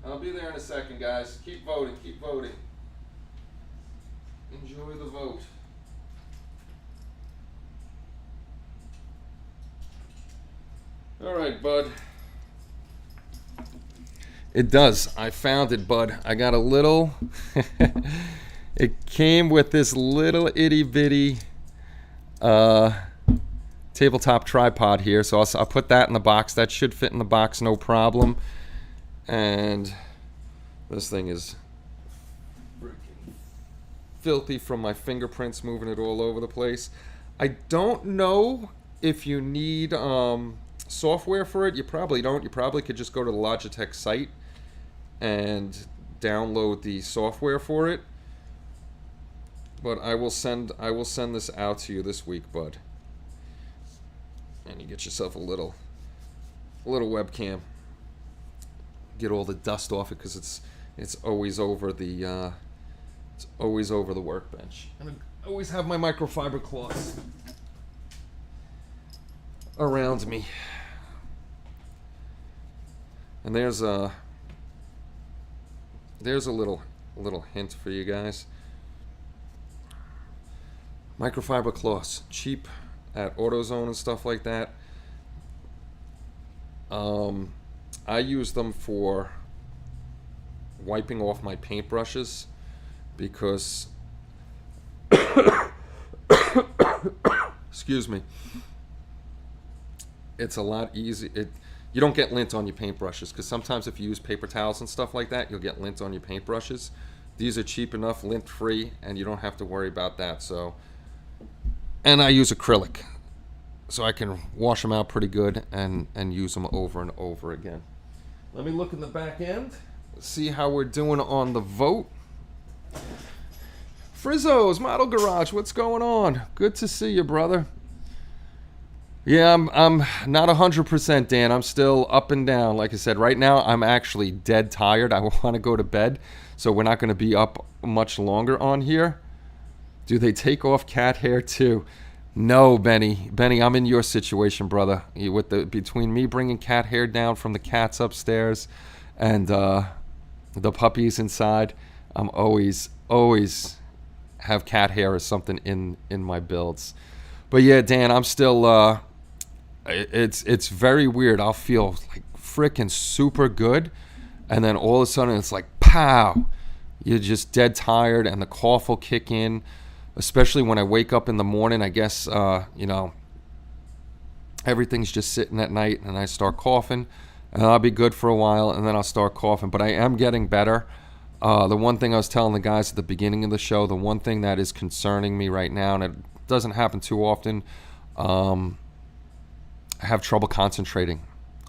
I'll be there in a second, guys. Keep voting, keep voting. Enjoy the vote. All right, bud. It does. I found it, bud. I got a little... It came with this little itty-bitty tabletop tripod here, so I'll put that in the box. That should fit in the box, no problem. And this thing is freaking filthy from my fingerprints moving it all over the place. I don't know if you need software for it. You probably don't. You probably could just go to the Logitech site and download the software for it. But I will send this out to you this week, bud. And you get yourself a little webcam. Get all the dust off it, because it's always over the workbench. And I always have my microfiber cloths around me. And there's a little hint for you guys. Microfiber cloths, cheap at AutoZone and stuff like that. I use them for wiping off my paintbrushes because excuse me, it's a lot easy. You don't get lint on your paintbrushes, because sometimes if you use paper towels and stuff like that, you'll get lint on your paintbrushes. These are cheap enough, lint free, and you don't have to worry about that. So, and I use acrylic, so I can wash them out pretty good and use them over and over again. Let me look in the back end, see how we're doing on the vote. Frizzo's Model Garage, what's going on? Good to see you, brother. Yeah, I'm not 100%, Dan. I'm still up and down. Like I said, right now I'm actually dead tired. I want to go to bed, so we're not going to be up much longer on here. Do they take off cat hair too? No, Benny. Benny, I'm in your situation, brother. Between me bringing cat hair down from the cats upstairs and the puppies inside, I'm always have cat hair or something in my builds. But yeah, Dan, I'm still it's very weird. I'll feel like freaking super good, and then all of a sudden it's like pow. You're just dead tired, and the cough will kick in. Especially when I wake up in the morning, I guess, everything's just sitting at night, and I start coughing, and I'll be good for a while, and then I'll start coughing. But I am getting better. The one thing I was telling the guys at the beginning of the show, the one thing that is concerning me right now, and it doesn't happen too often, I have trouble concentrating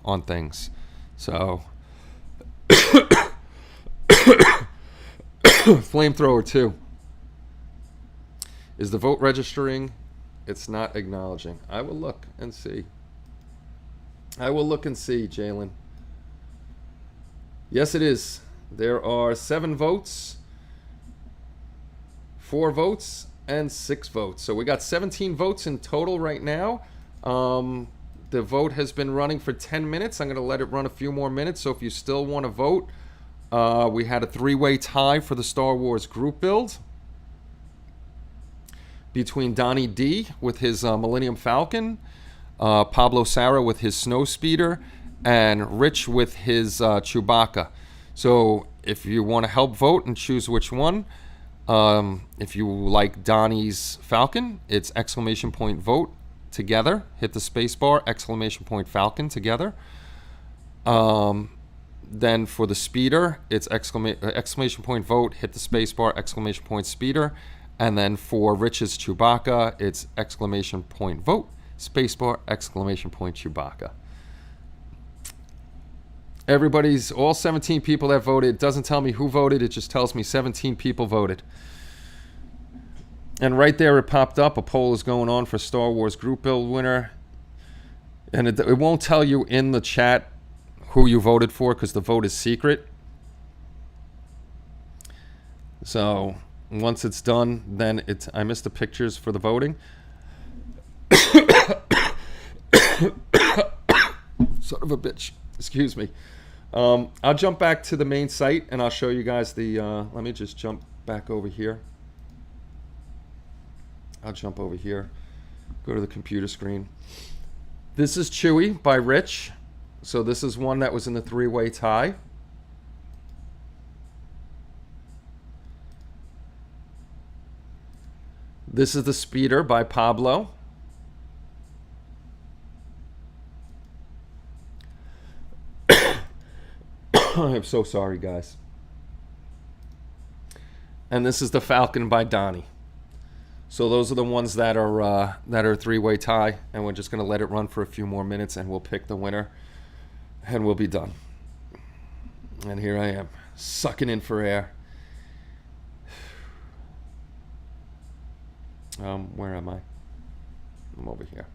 on things. So, flamethrower too. Is the vote registering? It's not acknowledging. I will look and see. Jalen. Yes, it is. There are 7 votes, 4 votes, and 6 votes. So we got 17 votes in total right now. The vote has been running for 10 minutes. I'm going to let it run a few more minutes. So if you still want to vote, we had a 3-way tie for the Star Wars group build between Donnie D with his Millennium Falcon, Pablo Sarra with his Snowspeeder, and Rich with his Chewbacca. So if you want to help vote and choose which one, if you like Donnie's Falcon, it's ! Vote together. Hit the space bar, ! Falcon together. Then for the speeder, it's ! Vote, hit the space bar, ! Speeder. And then for Rich's Chewbacca, it's ! Vote, spacebar, ! Chewbacca. All 17 people that voted. It doesn't tell me who voted, it just tells me 17 people voted. And right there it popped up, a poll is going on for Star Wars group build winner. And it won't tell you in the chat who you voted for, because the vote is secret. So once it's done, then I missed the pictures for the voting. Son of a bitch. Excuse me. I'll jump back to the main site and I'll show you guys the... let me just jump back over here. I'll jump over here. Go to the computer screen. This is Chewy by Rich. So this is one that was in the 3-way tie. This is the Speeder by Pablo. I'm so sorry, guys. and this is the Falcon by Donnie. So those are the ones that are three-way tie, and we're just going to let it run for a few more minutes, and we'll pick the winner, and we'll be done. And here I am, sucking in for air. Where am I? I'm over here.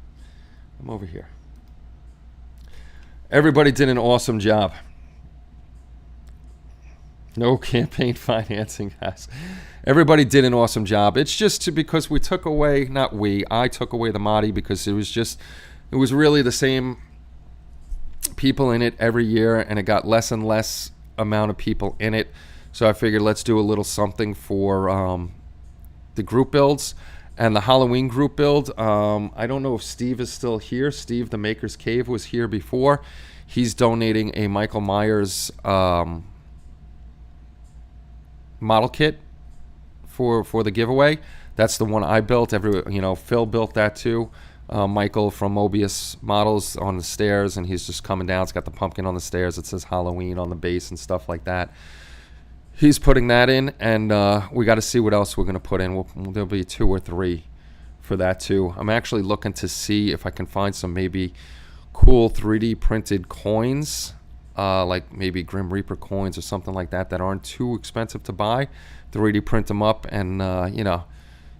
I'm over here. Everybody did an awesome job. No campaign financing, guys. Everybody did an awesome job. It's just because we took away, I took away the Mahdi because it was really the same people in it every year, and it got less and less amount of people in it. So I figured let's do a little something for the group builds and the Halloween group build. I don't know if Steve is still here. Steve, the Maker's Cave, was here before. He's donating a Michael Myers model kit for the giveaway. That's the one I built. Phil built that too. Michael from Mobius Models on the stairs, and he's just coming down. It's got the pumpkin on the stairs. It says Halloween on the base and stuff like that. He's putting that in, and we got to see what else we're going to put in. There'll be 2 or 3 for that too. I'm actually looking to see if I can find some maybe cool 3D printed coins, like maybe Grim Reaper coins or something like that aren't too expensive to buy. 3D print them up and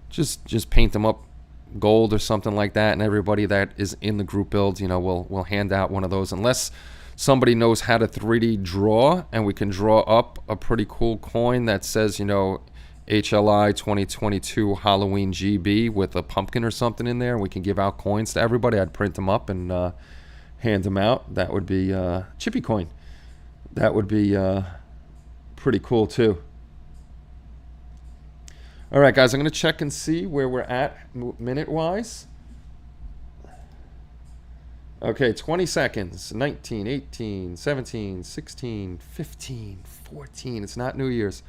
just paint them up gold or something like that, and everybody that is in the group builds, we'll hand out one of those, unless somebody knows how to 3D draw, and we can draw up a pretty cool coin that says HLI 2022 Halloween GB with a pumpkin or something in there, and we can give out coins to everybody. I'd print them up and hand them out. That would be Chippy coin. That would be pretty cool too. All right, guys, I'm going to check and see where we're at minute-wise. Okay, 20 seconds. 19, 18, 17, 16, 15, 14. It's not New Year's.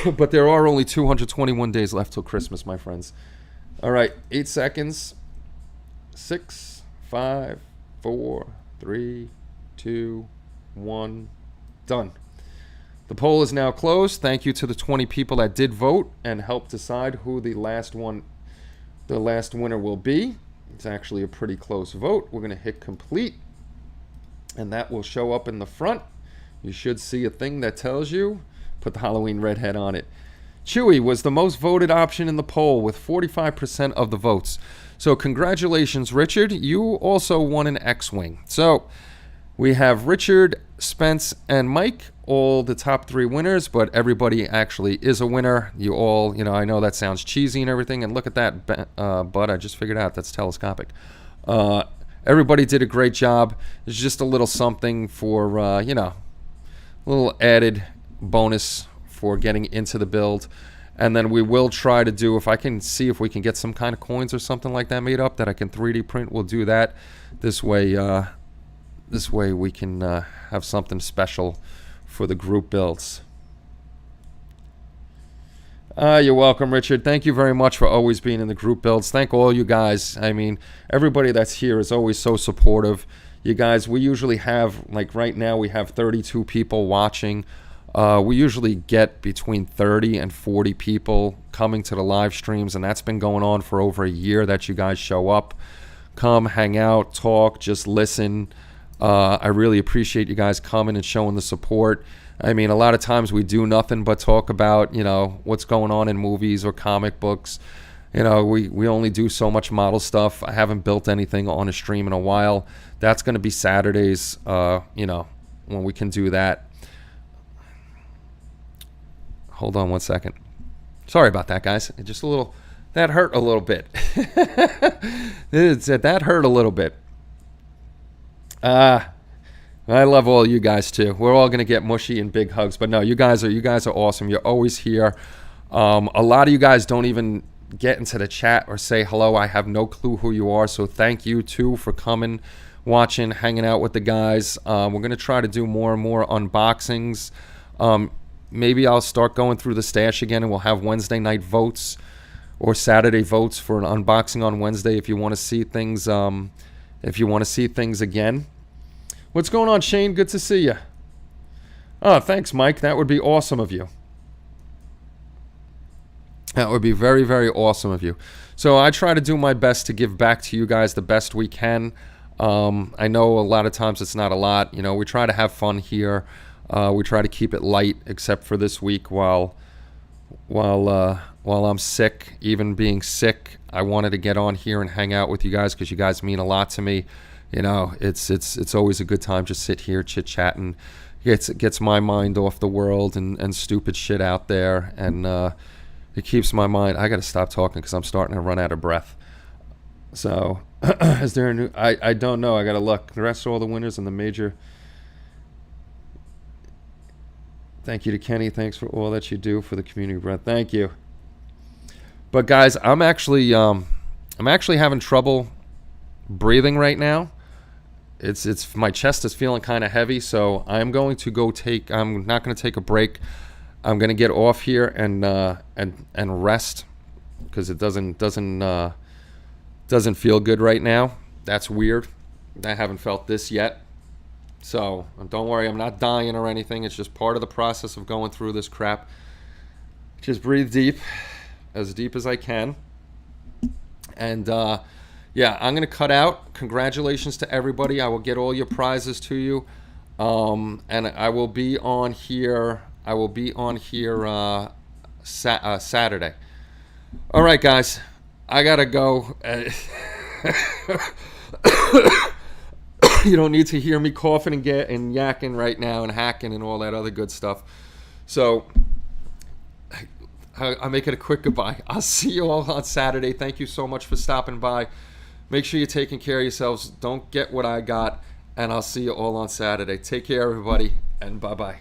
But there are only 221 days left till Christmas, my friends. All right, 8 seconds. 6, 5, 4, 3, 2, 1. Done. The poll is now closed. Thank you to the 20 people that did vote and helped decide who the last winner will be. It's actually a pretty close vote. We're going to hit complete, and that will show up in the front. You should see a thing that tells you. Put the Halloween redhead on it. Chewy was the most voted option in the poll with 45% of the votes. So congratulations, Richard. You also won an X-Wing. So we have Richard, Spence, and Mike, all the top 3 winners, but everybody actually is a winner. You all, I know that sounds cheesy and everything, and look at that, but I just figured out that's telescopic. Everybody did a great job. It's just a little something for, a little added bonus for getting into the build. And then we will try to do, if I can see if we can get some kind of coins or something like that made up that I can 3D print, we'll do that. This way we can have something special for the group builds. You're welcome, Richard. Thank you very much for always being in the group builds. Thank all you guys. I mean, everybody that's here is always so supportive. You guys, we usually have, like right now, we have 32 people watching. We usually get between 30 and 40 people coming to the live streams, and that's been going on for over a year that you guys show up, come, hang out, talk, just listen. I really appreciate you guys coming and showing the support. I mean, a lot of times we do nothing but talk about, what's going on in movies or comic books. We only do so much model stuff. I haven't built anything on a stream in a while. That's going to be Saturdays, when we can do that. Hold on one second. Sorry about that, guys. Just a little, that hurt a little bit. That hurt a little bit. I love all you guys too. We're all gonna get mushy and big hugs, but no, you guys are awesome. You're always here. A lot of you guys don't even get into the chat or say hello. I have no clue who you are, so thank you too for coming, watching, hanging out with the guys. We're gonna try to do more and more unboxings. Maybe I'll start going through the stash again, and we'll have Wednesday night votes or Saturday votes for an unboxing on Wednesday if you want to see things. If you want to see things again. What's going on, Shane? Good to see you. Oh, thanks, Mike. That would be awesome of you. That would be very, very awesome of you. So I try to do my best to give back to you guys the best we can. I know a lot of times it's not a lot. You know, we try to have fun here. We try to keep it light, except for this week while I'm sick. Even being sick, I wanted to get on here and hang out with you guys because you guys mean a lot to me. You know, it's always a good time to sit here chit-chatting. Gets my mind off the world and stupid shit out there, and it keeps my mind. I got to stop talking because I'm starting to run out of breath. So, is there a new? I don't know. I got to look. The rest of all the winners and the major. Thank you to Kenny. Thanks for all that you do for the community, Brett. Thank you. But guys, I'm actually having trouble breathing right now. It's my chest is feeling kind of heavy, so I'm going to go take. I'm not going to take a break. I'm going to get off here and rest because it doesn't feel good right now. That's weird. I haven't felt this yet. So don't worry, I'm not dying or anything. It's just part of the process of going through this crap. Just breathe deep as I can. And yeah, I'm going to cut out. Congratulations to everybody. I will get all your prizes to you. And I will be on here. Saturday. All right, guys. I got to go. You don't need to hear me coughing and yakking right now and hacking and all that other good stuff. So I'll make it a quick goodbye. I'll see you all on Saturday. Thank you so much for stopping by. Make sure you're taking care of yourselves. Don't get what I got. And I'll see you all on Saturday. Take care, everybody, and bye-bye.